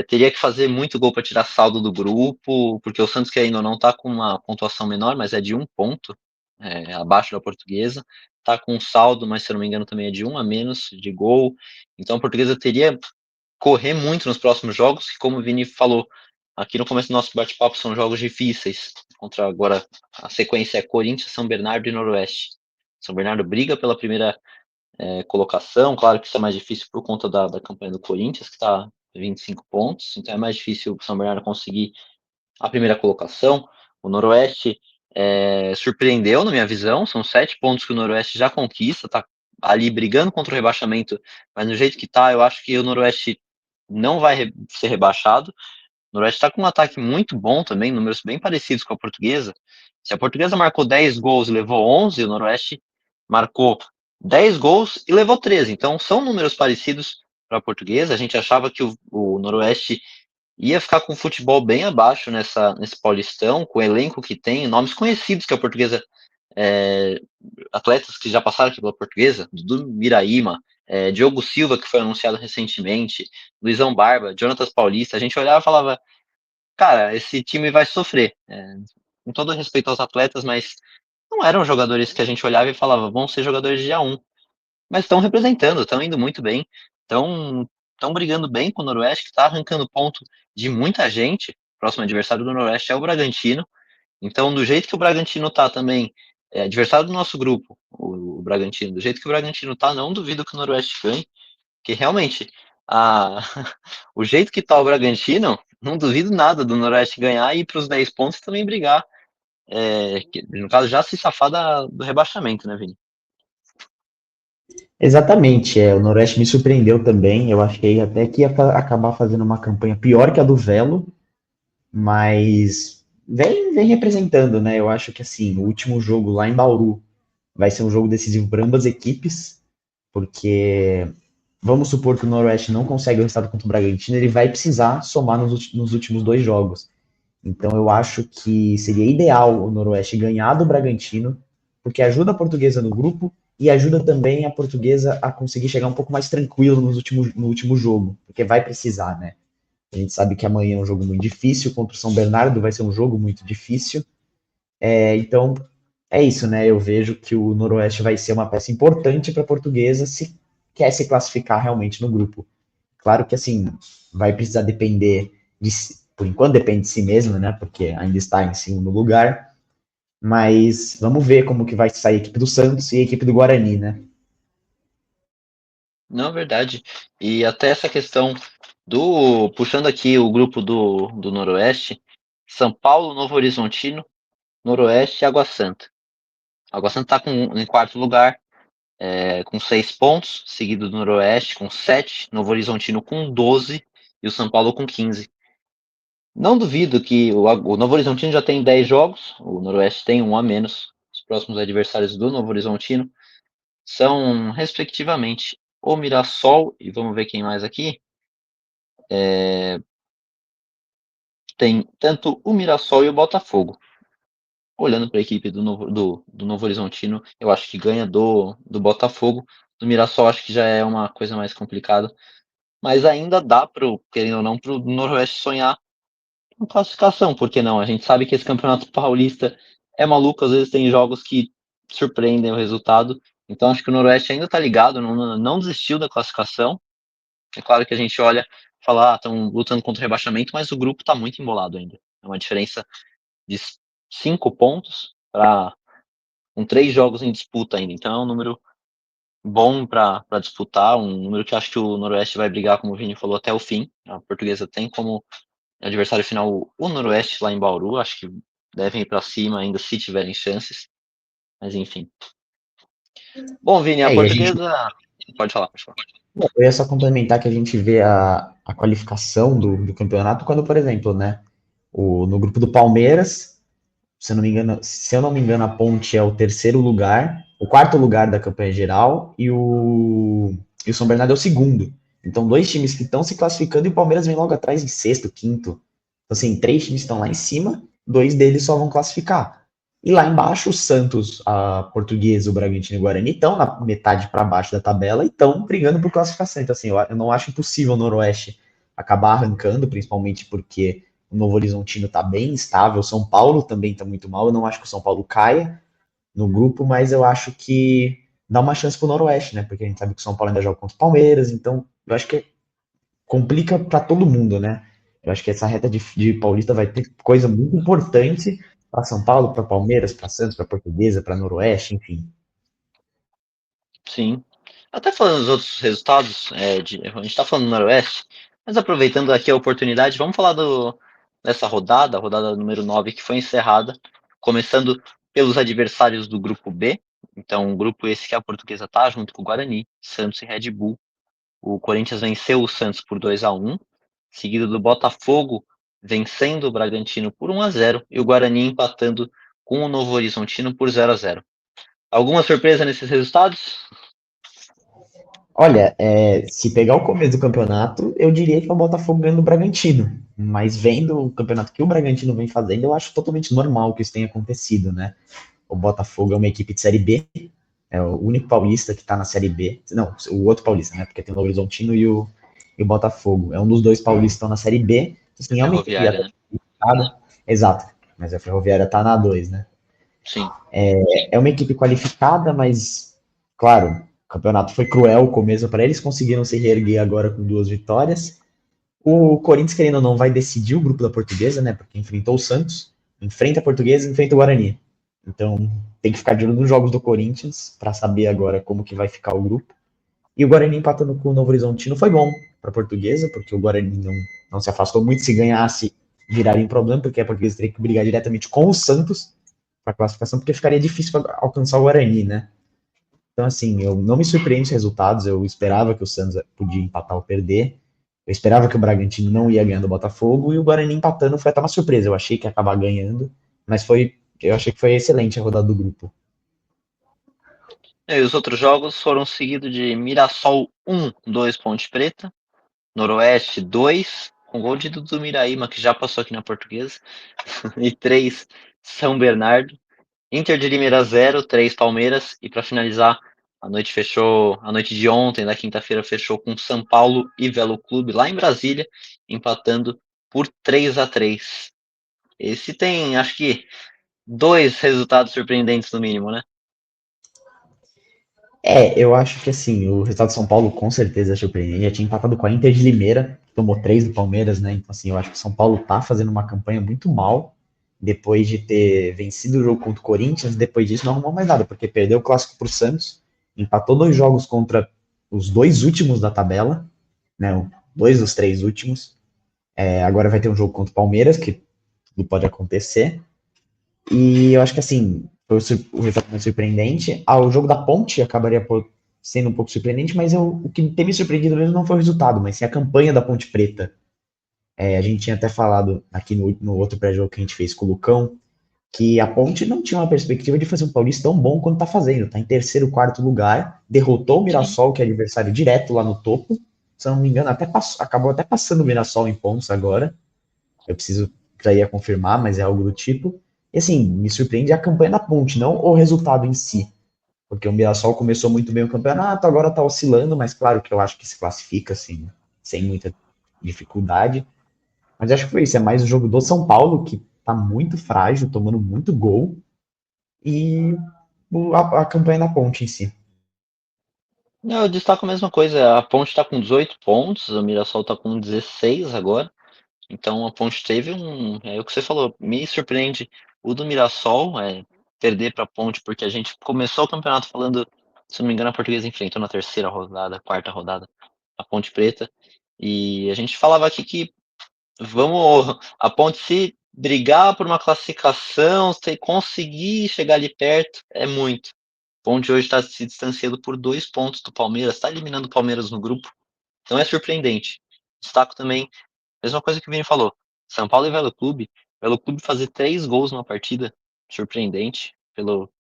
teria que fazer muito gol para tirar saldo do grupo, porque o Santos, que ainda não está com uma pontuação menor, mas é de 1 ponto abaixo da Portuguesa. Está com um saldo, mas se eu não me engano também é de 1 a menos de gol. Então a Portuguesa teria correr muito nos próximos jogos, que como o Vini falou aqui no começo do nosso bate-papo, são jogos difíceis. Contra agora a sequência é Corinthians, São Bernardo e Noroeste. São Bernardo briga pela primeira colocação, claro que isso é mais difícil por conta da campanha do Corinthians, que está 25 pontos, então é mais difícil o São Bernardo conseguir a primeira colocação. O Noroeste surpreendeu, na minha visão, são 7 pontos que o Noroeste já conquista, está ali brigando contra o rebaixamento, mas no jeito que está, eu acho que o Noroeste não vai ser rebaixado. O Noroeste está com um ataque muito bom também, números bem parecidos com a Portuguesa. Se a Portuguesa marcou 10 gols e levou 11, o Noroeste marcou 10 gols e levou 13. Então são números parecidos para a Portuguesa. A gente achava que o Noroeste ia ficar com o futebol bem abaixo nesse Paulistão, com o elenco que tem, nomes conhecidos que a Portuguesa é, atletas que já passaram aqui pela Portuguesa, Dudu Miraíma, Diogo Silva, que foi anunciado recentemente, Luizão Barba, Jonatas Paulista, a gente olhava e falava, cara, esse time vai sofrer. Com todo respeito aos atletas, mas não eram jogadores que a gente olhava e falava, vão ser jogadores de dia 1. Mas estão representando, estão indo muito bem, estão brigando bem com o Noroeste, que está arrancando ponto de muita gente. O próximo adversário do Noroeste é o Bragantino. Então, do jeito que o Bragantino tá também, adversário do nosso grupo, o Bragantino, do jeito que o Bragantino tá, não duvido que o Noroeste ganhe, que realmente, a, o jeito que tá o Bragantino, não duvido nada do Noroeste ganhar e ir para os 10 pontos e também brigar, no caso, já se safar do rebaixamento, né, Vini? Exatamente, o Noroeste me surpreendeu também. Eu achei até que ia acabar fazendo uma campanha pior que a do Velo, mas vem representando, né? Eu acho que assim, o último jogo lá em Bauru vai ser um jogo decisivo para ambas equipes, porque vamos supor que o Noroeste não consegue o resultado contra o Bragantino, ele vai precisar somar nos últimos 2 jogos. Então eu acho que seria ideal o Noroeste ganhar do Bragantino, porque ajuda a Portuguesa no grupo e ajuda também a Portuguesa a conseguir chegar um pouco mais tranquilo no último jogo, porque vai precisar, né? A gente sabe que amanhã é um jogo muito difícil, contra o São Bernardo vai ser um jogo muito difícil. Então, é isso, né? Eu vejo que o Noroeste vai ser uma peça importante para a Portuguesa se quer se classificar realmente no grupo. Claro que, assim, vai precisar depender por enquanto depende de si mesmo, né? Porque ainda está em segundo lugar. Mas vamos ver como que vai sair a equipe do Santos e a equipe do Guarani, né? Não, verdade. E até essa questão puxando aqui o grupo do Noroeste, São Paulo, Novo Horizontino, Noroeste e Água Santa. Água Santa está em quarto lugar, com 6 pontos, seguido do Noroeste com 7, Novo Horizontino com 12 e o São Paulo com 15. Não duvido que o Novo Horizontino já tem 10 jogos, o Noroeste tem um a menos. Os próximos adversários do Novo Horizontino são, respectivamente, o Mirassol, e vamos ver quem mais aqui. Tem tanto o Mirassol e o Botafogo. Olhando para a equipe do Novo Horizontino, eu acho que ganha do Botafogo. Do Mirassol, acho que já é uma coisa mais complicada. Mas ainda dá, querendo ou não, para o Noroeste sonhar com classificação, por que não? A gente sabe que esse Campeonato Paulista é maluco, às vezes tem jogos que surpreendem o resultado. Então acho que o Noroeste ainda está ligado, não desistiu da classificação. É claro que a gente olha e fala, estão lutando contra o rebaixamento, mas o grupo está muito embolado ainda. É uma diferença de 5 pontos com 3 jogos em disputa ainda. Então é um número bom para disputar, um número que acho que o Noroeste vai brigar, como o Vini falou, até o fim. A Portuguesa tem como adversário final o Noroeste lá em Bauru, acho que devem ir para cima ainda se tiverem chances, mas enfim. Bom, Vini, a E a gente. Portuguesa. Pode falar, pode falar. Bom, eu ia só complementar que a gente vê a qualificação do campeonato quando, por exemplo, né? No grupo do Palmeiras, se eu não me engano, a Ponte é o terceiro lugar, o quarto lugar da campanha geral e o São Bernardo é o segundo. Então, dois times que estão se classificando e o Palmeiras vem logo atrás em sexto, quinto. Então, assim, três times estão lá em cima, dois deles só vão classificar. E lá embaixo, o Santos, a Portuguesa, o Bragantino e o Guarani estão na metade para baixo da tabela e estão brigando por classificação. Então, assim, eu não acho impossível o Noroeste acabar arrancando, principalmente porque o Novo Horizontino está bem estável, o São Paulo também está muito mal. Eu não acho que o São Paulo caia no grupo, mas eu acho que dá uma chance pro Noroeste, né? Porque a gente sabe que o São Paulo ainda joga contra o Palmeiras, então eu acho que complica para todo mundo, né? Eu acho que essa reta de Paulista vai ter coisa muito importante para São Paulo, para Palmeiras, para Santos, para Portuguesa, para Noroeste, enfim. Sim. Até falando dos outros resultados, a gente está falando do Noroeste, mas aproveitando aqui a oportunidade, vamos falar dessa rodada, a rodada número 9 que foi encerrada, começando pelos adversários do grupo B. Então, o grupo esse que a Portuguesa tá, junto com o Guarani, Santos e Red Bull. O Corinthians venceu o Santos por 2-1, seguido do Botafogo vencendo o Bragantino por 1-0 e o Guarani empatando com o Novo Horizontino por 0-0. Alguma surpresa nesses resultados? Olha, se pegar o começo do campeonato, eu diria que é o Botafogo ganhando do Bragantino. Mas vendo o campeonato que o Bragantino vem fazendo, eu acho totalmente normal que isso tenha acontecido, né? O Botafogo é uma equipe de Série B, é o único paulista que está na Série B. Não, o outro paulista, né? Porque tem o Novo Horizontino e o Botafogo. É um dos dois paulistas que estão na Série B. Assim, é uma equipe Ferroviária, até né? qualificada. Exato, mas a Ferroviária está na 2, né? Sim. É uma equipe qualificada, mas, claro, o campeonato foi cruel o começo para eles, conseguiram se reerguer agora com 2 vitórias. O Corinthians, querendo ou não, vai decidir o grupo da Portuguesa, né? Porque enfrentou o Santos, enfrenta a Portuguesa e enfrenta o Guarani. Então, tem que ficar de olho nos jogos do Corinthians para saber agora como que vai ficar o grupo. E o Guarani empatando com o Novo Horizontino foi bom para a Portuguesa, porque o Guarani não se afastou muito. Se ganhasse, viraria um problema, porque a Portuguesa teria que brigar diretamente com o Santos para classificação, porque ficaria difícil alcançar o Guarani, né? Então, assim, eu não me surpreendo os resultados. Eu esperava que o Santos podia empatar ou perder. Eu esperava que o Bragantino não ia ganhando o Botafogo e o Guarani empatando foi até uma surpresa. Eu achei que ia acabar ganhando, mas eu achei que foi excelente a rodada do grupo. E os outros jogos foram seguidos de Mirassol 1, 2 Ponte Preta, Noroeste 2, com gol de Dudu Miraíma, que já passou aqui na Portuguesa, e 3 São Bernardo. Inter de Limeira 0, 3 Palmeiras. E para finalizar, a noite de ontem, da quinta-feira, fechou com São Paulo e Velo Clube, lá em Brasília, empatando por 3-3. Esse tem, acho que, dois resultados surpreendentes no mínimo, né? Eu acho que assim, o resultado de São Paulo com certeza é surpreendente. Já tinha empatado com a Inter de Limeira, que tomou 3 do Palmeiras, né? Então, assim, eu acho que o São Paulo tá fazendo uma campanha muito mal. depois de ter vencido o jogo contra o Corinthians, depois disso não arrumou mais nada, porque perdeu o clássico pro Santos, empatou 2 jogos contra os 2 últimos da tabela, né? 2 dos 3 últimos. Agora vai ter um jogo contra o Palmeiras, que tudo pode acontecer. E eu acho que assim, foi o resultado mais surpreendente. O jogo da Ponte acabaria sendo um pouco surpreendente, mas o que tem me surpreendido mesmo não foi o resultado, mas sim a campanha da Ponte Preta. A gente tinha até falado aqui no outro pré-jogo que a gente fez com o Lucão, que a Ponte não tinha uma perspectiva de fazer um Paulista tão bom quanto está fazendo. Está em terceiro, quarto lugar, derrotou o Sim. Mirassol, que é adversário direto lá no topo. Se eu não me engano, acabou até passando o Mirassol em pontos agora. Eu precisaria confirmar, mas é algo do tipo. E assim, me surpreende a campanha da Ponte, não o resultado em si. Porque o Mirassol começou muito bem o campeonato, agora está oscilando, mas claro que eu acho que se classifica assim, sem muita dificuldade. Mas acho que foi isso, é mais o jogo do São Paulo, que tá muito frágil, tomando muito gol, e a campanha da Ponte em si. Não, eu destaco a mesma coisa. A Ponte está com 18 pontos, o Mirassol está com 16 agora. Então a Ponte teve um. É o que você falou, me surpreende o do Mirassol, perder para a Ponte, porque a gente começou o campeonato falando, se não me engano, a Portuguesa enfrentou na terceira rodada, quarta rodada, a Ponte Preta. E a gente falava aqui que vamos. A Ponte, se brigar por uma classificação, se conseguir chegar ali perto, é muito. A Ponte hoje está se distanciando por 2 pontos do Palmeiras, está eliminando o Palmeiras no grupo. Então é surpreendente. Destaco também, mesma coisa que o Vini falou, São Paulo e Velo Clube fazer 3 gols numa partida, surpreendente, pelo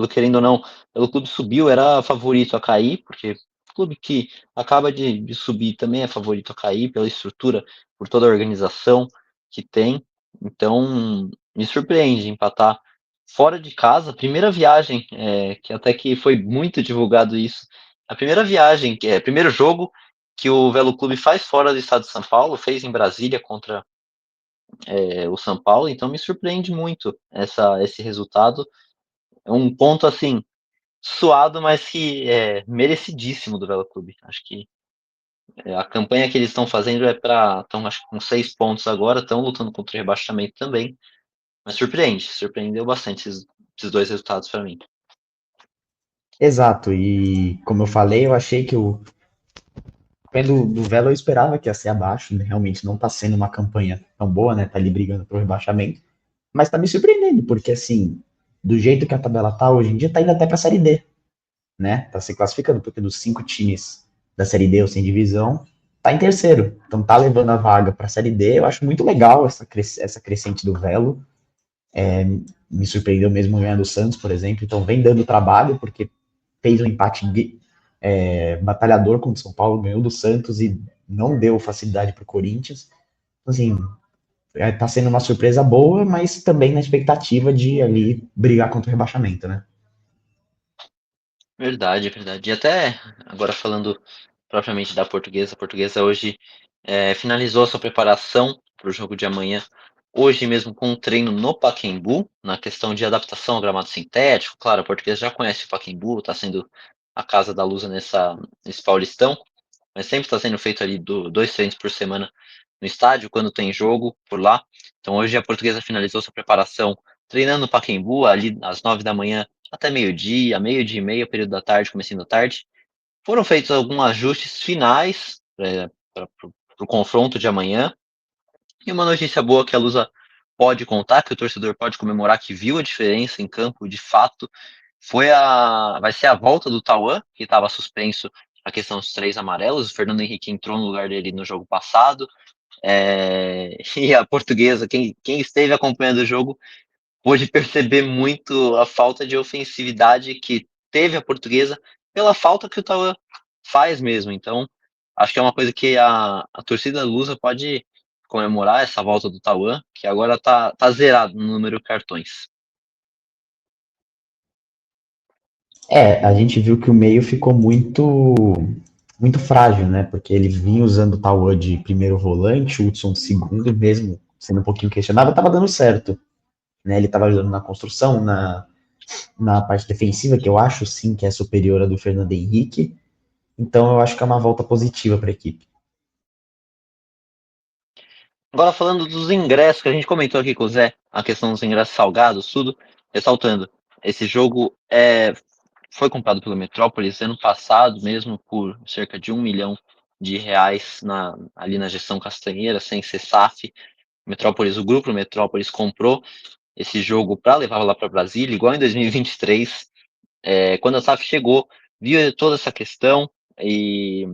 querendo ou não, pelo clube subiu, era favorito a cair, porque o clube que acaba de subir também é favorito a cair, pela estrutura, por toda a organização que tem. Então, me surpreende empatar fora de casa, primeira viagem, que até que foi muito divulgado isso, a primeira viagem, primeiro jogo que o Velo Clube faz fora do estado de São Paulo, fez em Brasília contra o São Paulo, então me surpreende muito esse resultado. É um ponto assim suado, mas que é merecidíssimo do Velo Clube. Acho que a campanha que eles estão fazendo é para. Estão acho que com 6 pontos agora, estão lutando contra o rebaixamento também. Mas surpreendeu bastante esses 2 resultados para mim. Exato, e como eu falei, eu achei que o do Velo eu esperava que ia ser abaixo, né? Realmente não tá sendo uma campanha tão boa, né? Tá ali brigando pro rebaixamento, mas tá me surpreendendo, porque assim, do jeito que a tabela tá hoje em dia, tá indo até pra Série D, né? Tá se classificando, porque dos 5 times da Série D ou sem divisão, tá em terceiro. Então tá levando a vaga pra Série D. Eu acho muito legal essa crescente do Velo. Me surpreendeu mesmo ganhando o Santos, por exemplo. Então vem dando trabalho, porque fez um empate batalhador contra o São Paulo, ganhou do Santos e não deu facilidade para o Corinthians. Então, assim, tá sendo uma surpresa boa, mas também na expectativa de ali brigar contra o rebaixamento, né? Verdade, verdade. E até agora falando propriamente da Portuguesa, a Portuguesa hoje finalizou a sua preparação para o jogo de amanhã. Hoje mesmo com um treino no Pacaembu, na questão de adaptação ao gramado sintético. Claro, a Portuguesa já conhece o Pacaembu, está sendo a casa da Lusa nesse Paulistão, mas sempre está sendo feito ali 2 treinos por semana no estádio, quando tem jogo por lá. Então hoje a Portuguesa finalizou sua preparação treinando no Pacaembu, ali às 9 da manhã até meio-dia, meio-dia e meia, período da tarde, comecinho da tarde. Foram feitos alguns ajustes finais para o confronto de amanhã. E uma notícia boa que a Lusa pode contar, que o torcedor pode comemorar, que viu a diferença em campo de fato, vai ser a volta do Tauan, que estava suspenso a questão dos 3 amarelos. O Fernando Henrique entrou no lugar dele no jogo passado. E a Portuguesa, quem esteve acompanhando o jogo, pôde perceber muito a falta de ofensividade que teve a Portuguesa pela falta que o Tauan faz mesmo. Então, acho que é uma coisa que a torcida lusa pode comemorar, essa volta do Tauan, que agora tá zerado no número de cartões. A gente viu que o meio ficou muito frágil, né? Porque ele vinha usando o Tauan de primeiro volante, o Hudson de segundo, mesmo sendo um pouquinho questionável, estava dando certo. Né? Ele estava ajudando na construção, na parte defensiva, que eu acho sim que é superior à do Fernando Henrique. Então eu acho que é uma volta positiva para a equipe. Agora falando dos ingressos, que a gente comentou aqui com o Zé, a questão dos ingressos salgados, tudo, ressaltando, esse jogo foi comprado pelo Metrópolis ano passado mesmo por cerca de R$ 1 milhão ali na gestão Castanheira, sem ser SAF. Metrópolis, o grupo Metrópolis comprou esse jogo para levar lá para Brasília, igual em 2023, quando a SAF chegou, viu toda essa questão e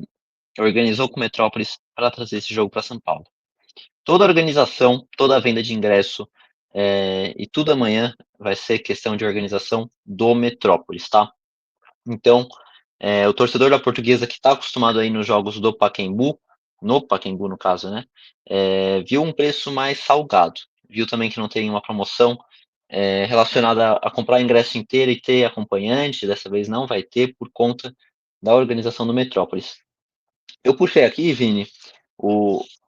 organizou com o Metrópolis para trazer esse jogo para São Paulo. Toda a organização, toda a venda de ingresso e tudo amanhã vai ser questão de organização do Metrópolis, tá? Então, o torcedor da Portuguesa que está acostumado aí nos jogos do Pacaembu, no Pacaembu no caso, né, viu um preço mais salgado. Viu também que não tem uma promoção relacionada a comprar ingresso inteiro e ter acompanhante, dessa vez não vai ter por conta da organização do Metrópolis. Eu puxei aqui, Vini,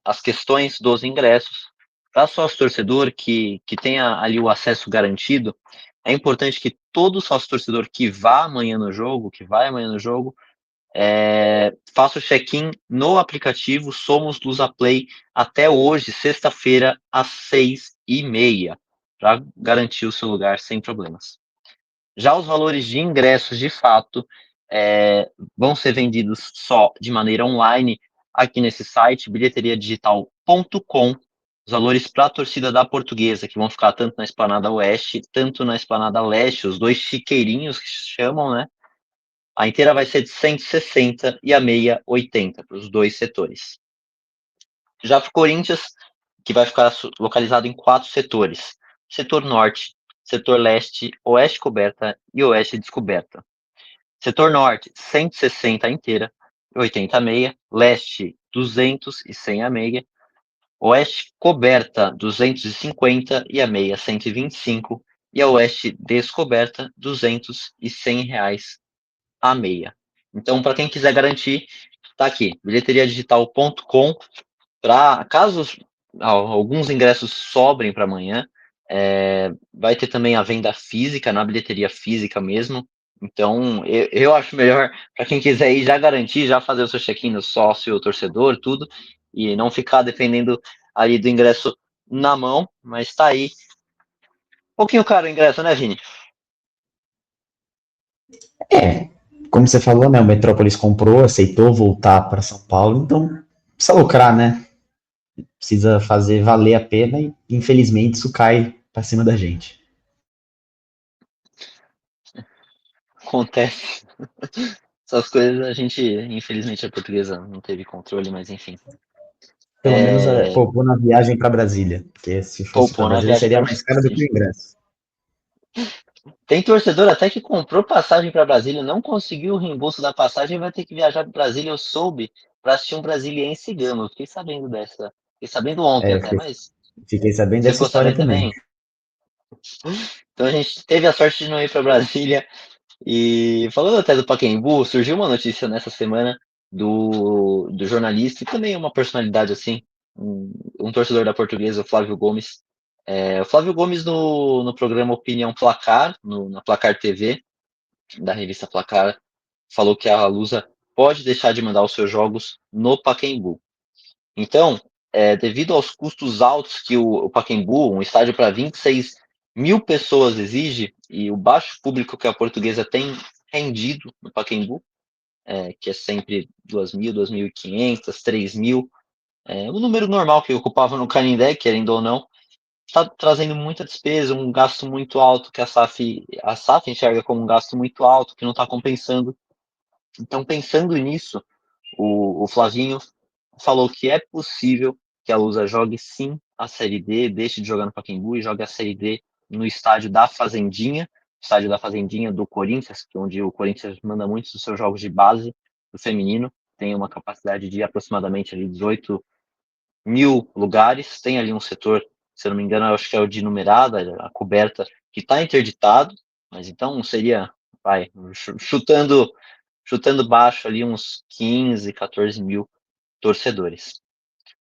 as questões dos ingressos. Para sócio torcedor que tenha ali o acesso garantido, é importante que todo sócio torcedor que vai amanhã no jogo, faça o check-in no aplicativo Somos Lusa Play até hoje, sexta-feira, às 6h30, para garantir o seu lugar sem problemas. Já os valores de ingressos, de fato, vão ser vendidos só de maneira online aqui nesse site, bilheteriadigital.com. Os valores para a torcida da Portuguesa, que vão ficar tanto na Esplanada Oeste, tanto na Esplanada Leste, os dois chiqueirinhos que chamam, né? A inteira vai ser de 160 e a meia 80 para os dois setores. Já para o Corinthians, que vai ficar localizado em 4 setores: setor norte, setor leste, oeste coberta e oeste descoberta. Setor norte, 160 inteira, 80 a meia, leste, 200 e 100 a meia, oeste coberta, 250 e a meia, 125, e a oeste descoberta, 200 e R$ 100 a meia. Então, para quem quiser garantir, tá aqui, bilheteriadigital.com. Para caso alguns ingressos sobrem para amanhã, vai ter também a venda física, na bilheteria física mesmo. Então, eu acho melhor, para quem quiser ir, já garantir, já fazer o seu check-in no sócio, torcedor, tudo, e não ficar dependendo ali do ingresso na mão, mas tá aí. Um pouquinho caro o ingresso, né, Vini? Como você falou, né? O Metrópolis comprou, aceitou voltar para São Paulo, então precisa lucrar, né? Precisa fazer valer a pena e, infelizmente, isso cai para cima da gente. Acontece. Essas coisas a gente, infelizmente, a portuguesa não teve controle, mas enfim. Pelo menos poupou na viagem para Brasília, porque se fosse para Poupou na Brasília viagem seria para mais caro do que o Brasília. ingresso. Tem torcedor até que comprou passagem para Brasília, não conseguiu o reembolso da passagem e vai ter que viajar para Brasília. Eu soube para assistir um Brasiliense Gama. Eu fiquei sabendo dessa. Fiquei sabendo ontem É, até, mas fiquei sabendo você dessa ficou história sabendo também. também? Então a gente teve a sorte de não ir para Brasília. E falando até do Pacaembu, surgiu uma notícia nessa semana do jornalista e também uma personalidade assim, um torcedor da Portuguesa, o Flávio Gomes. O Flávio Gomes no programa Opinião Placar, na Placar TV, da revista Placar, falou que a Lusa pode deixar de mandar os seus jogos no Pacaembu. Então, devido aos custos altos que o Pacaembu, um estádio para 26 mil pessoas exige, e o baixo público que a Portuguesa tem rendido no Pacaembu, que é sempre 2.000, 2.500, 3.000, o número normal que ocupava no Canindé, querendo ou não, está trazendo muita despesa, um gasto muito alto que a SAF enxerga como um gasto muito alto, que não está compensando. Então, pensando nisso, o Flavinho falou que é possível que a Lusa jogue sim a Série D, deixe de jogar no Pacaembu e jogue a Série D no estádio da Fazendinha do Corinthians, que é onde o Corinthians manda muitos dos seus jogos de base do feminino, tem uma capacidade de aproximadamente ali 18 mil lugares, tem ali um setor, se eu não me engano, eu acho que é o de numerada, a coberta, que está interditado, mas então seria, vai, chutando baixo ali uns 15, 14 mil torcedores.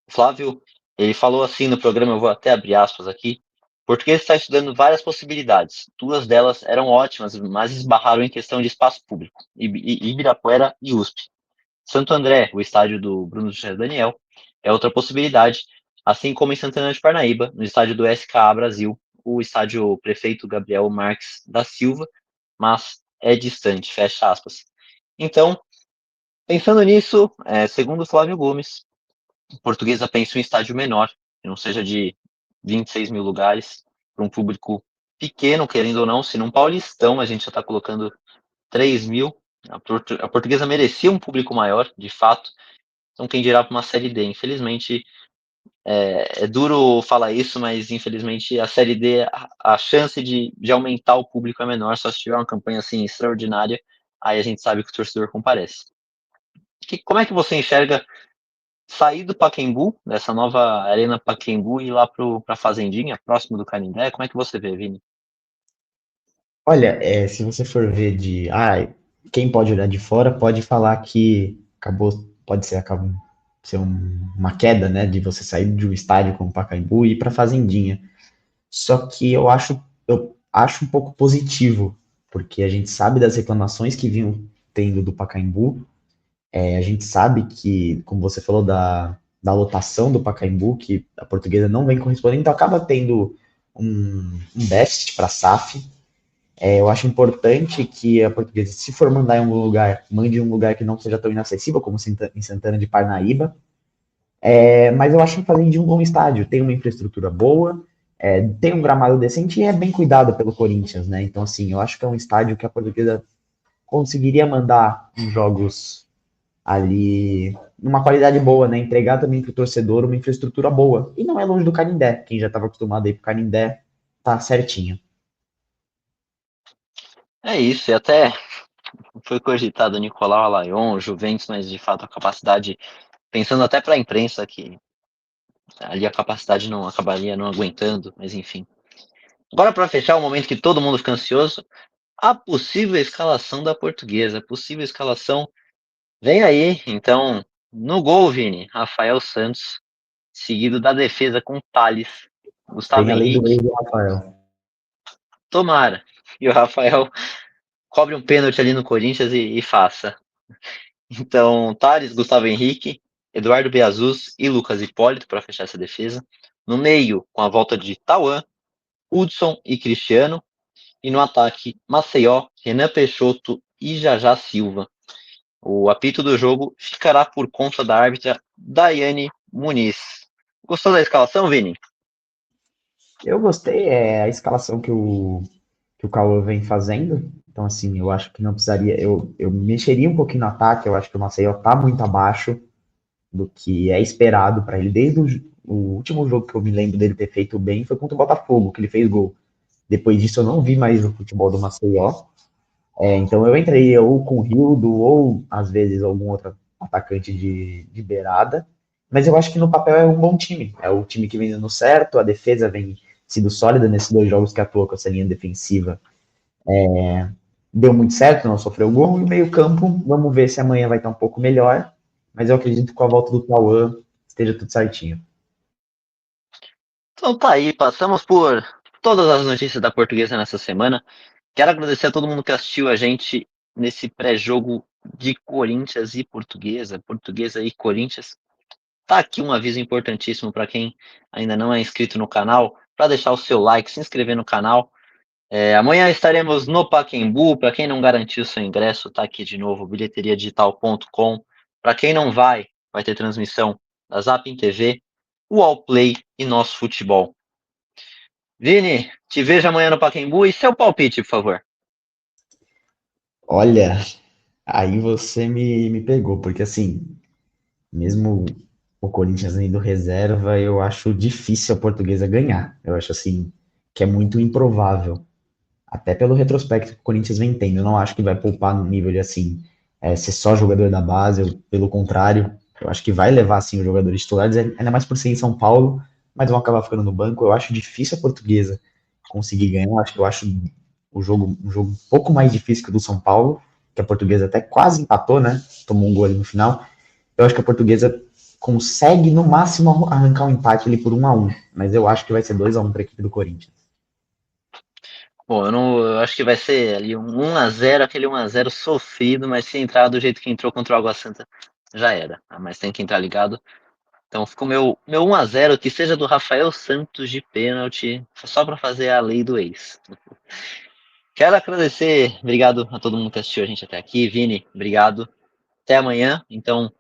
O Flávio, ele falou assim no programa, eu vou até abrir aspas aqui, Português está estudando várias possibilidades. Duas delas eram ótimas, mas esbarraram em questão de espaço público, Ibirapuera e USP. Santo André, o estádio do Bruno José Daniel, é outra possibilidade, assim como em Santana de Parnaíba, no estádio do SKA Brasil, o estádio Prefeito Gabriel Marques da Silva, mas é distante, fecha aspas. Então, pensando nisso, segundo Flávio Gomes, a Portuguesa pensa em um estádio menor, que não seja de 26 mil lugares, para um público pequeno, querendo ou não, se num Paulistão a gente já está colocando 3 mil, a Portuguesa merecia um público maior, de fato, então quem dirá para uma Série D. Infelizmente, é duro falar isso, mas infelizmente a Série D, a chance de aumentar o público é menor, só se tiver uma campanha assim extraordinária, aí a gente sabe que o torcedor comparece. Como é que você enxerga sair do Pacaembu, dessa nova Arena Pacaembu, e ir lá para a Fazendinha, próximo do Canindé? Como é que você vê, Vini? Olha, se você for ver quem pode olhar de fora pode falar que acaba ser uma queda, né, de você sair de um estádio como o Pacaembu e ir para Fazendinha. Só que eu acho um pouco positivo, porque a gente sabe das reclamações que vinham tendo do Pacaembu. A gente sabe que, como você falou da lotação do Pacaembu, que a Portuguesa não vem correspondendo, então acaba tendo um déficit para a SAF. Eu acho importante que a Portuguesa, se for mandar em algum lugar, mande em um lugar que não seja tão inacessível, como em Santana de Parnaíba. Mas eu acho que fazem de um bom estádio, tem uma infraestrutura boa, tem um gramado decente e é bem cuidado pelo Corinthians, né? Então, assim, eu acho que é um estádio que a Portuguesa conseguiria mandar em jogos ali numa qualidade boa, né? Entregar também para o torcedor uma infraestrutura boa. E não é longe do Canindé. Quem já estava acostumado a ir para o Canindé tá certinho. É isso, e até foi cogitado o Nicolau Alayon, o Juventus, mas de fato a capacidade, pensando até para a imprensa, que ali a capacidade não acabaria não aguentando, mas enfim. Agora, para fechar, o momento que todo mundo fica ansioso, a possível escalação da Portuguesa. A possível escalação vem aí. Então, no gol, Vini, Rafael Santos, seguido da defesa com Thales, Gustavo Tem a lei do Henrique, ex do Rafael. tomara. E o Rafael cobre um pênalti ali no Corinthians e faça. Então, Thales, Gustavo Henrique, Eduardo Beazus e Lucas Hipólito para fechar essa defesa. No meio, com a volta de Tauan, Hudson e Cristiano. E no ataque, Maceió, Renan Peixoto e Jajá Silva. O apito do jogo ficará por conta da árbitra Daiane Muniz. Gostou da escalação, Vini? Eu gostei, a escalação que o Cauã vem fazendo. Então, assim, eu acho que não precisaria. Eu mexeria um pouquinho no ataque. Eu acho que o Maceió tá muito abaixo do que é esperado para ele. Desde o último jogo que eu me lembro dele ter feito bem foi contra o Botafogo, que ele fez gol. Depois disso, eu não vi mais o futebol do Maceió. Então, eu entrei ou com o Rildo, ou às vezes algum outro atacante de beirada. Mas eu acho que no papel é um bom time. É o time que vem dando certo, a defesa vem sido sólida nesses 2 jogos que atuou com essa linha defensiva. Deu muito certo, não sofreu gol. E o meio-campo, vamos ver se amanhã vai estar um pouco melhor. Mas eu acredito que com a volta do Cauã esteja tudo certinho. Então tá aí, passamos por todas as notícias da Portuguesa nessa semana. Quero agradecer a todo mundo que assistiu a gente nesse pré-jogo de Corinthians e Portuguesa, Portuguesa e Corinthians. Tá aqui um aviso importantíssimo para quem ainda não é inscrito no canal, para deixar o seu like, se inscrever no canal. Amanhã estaremos no Pacaembu. Para quem não garantiu seu ingresso, tá aqui de novo, bilheteriadigital.com. Para quem não vai ter transmissão da Zapin TV, o Allplay e nosso futebol. Vini, te vejo amanhã no Pacaembu e seu palpite, por favor. Olha, aí você me pegou, porque assim, mesmo o Corinthians indo reserva, eu acho difícil a Portuguesa ganhar. Eu acho assim que é muito improvável. Até pelo retrospecto que o Corinthians vem tendo. Eu não acho que vai poupar no nível de assim, ser só jogador da base. Pelo contrário, eu acho que vai levar assim os jogadores titulares, ainda mais por ser em São Paulo, mas vão acabar ficando no banco. Eu acho difícil a Portuguesa conseguir ganhar. Eu acho um jogo um pouco mais difícil que o do São Paulo, que a Portuguesa até quase empatou, né? Tomou um gol ali no final. Eu acho que a Portuguesa consegue, no máximo, arrancar um empate ali por 1-1. Mas eu acho que vai ser 2-1 para a equipe do Corinthians. Bom, eu acho que vai ser ali um 1-0, aquele 1-0 sofrido, mas se entrar do jeito que entrou contra o Água Santa, já era. Mas tem que entrar ligado. Então ficou meu 1-0, que seja do Rafael Santos de pênalti, só para fazer a lei do ex. Quero agradecer, obrigado a todo mundo que assistiu a gente até aqui. Vini, obrigado. Até amanhã. Então,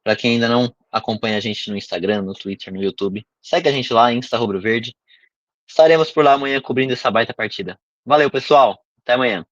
para quem ainda não acompanha a gente no Instagram, no Twitter, no YouTube, segue a gente lá, Insta Rubro Verde. Estaremos por lá amanhã cobrindo essa baita partida. Valeu, pessoal. Até amanhã.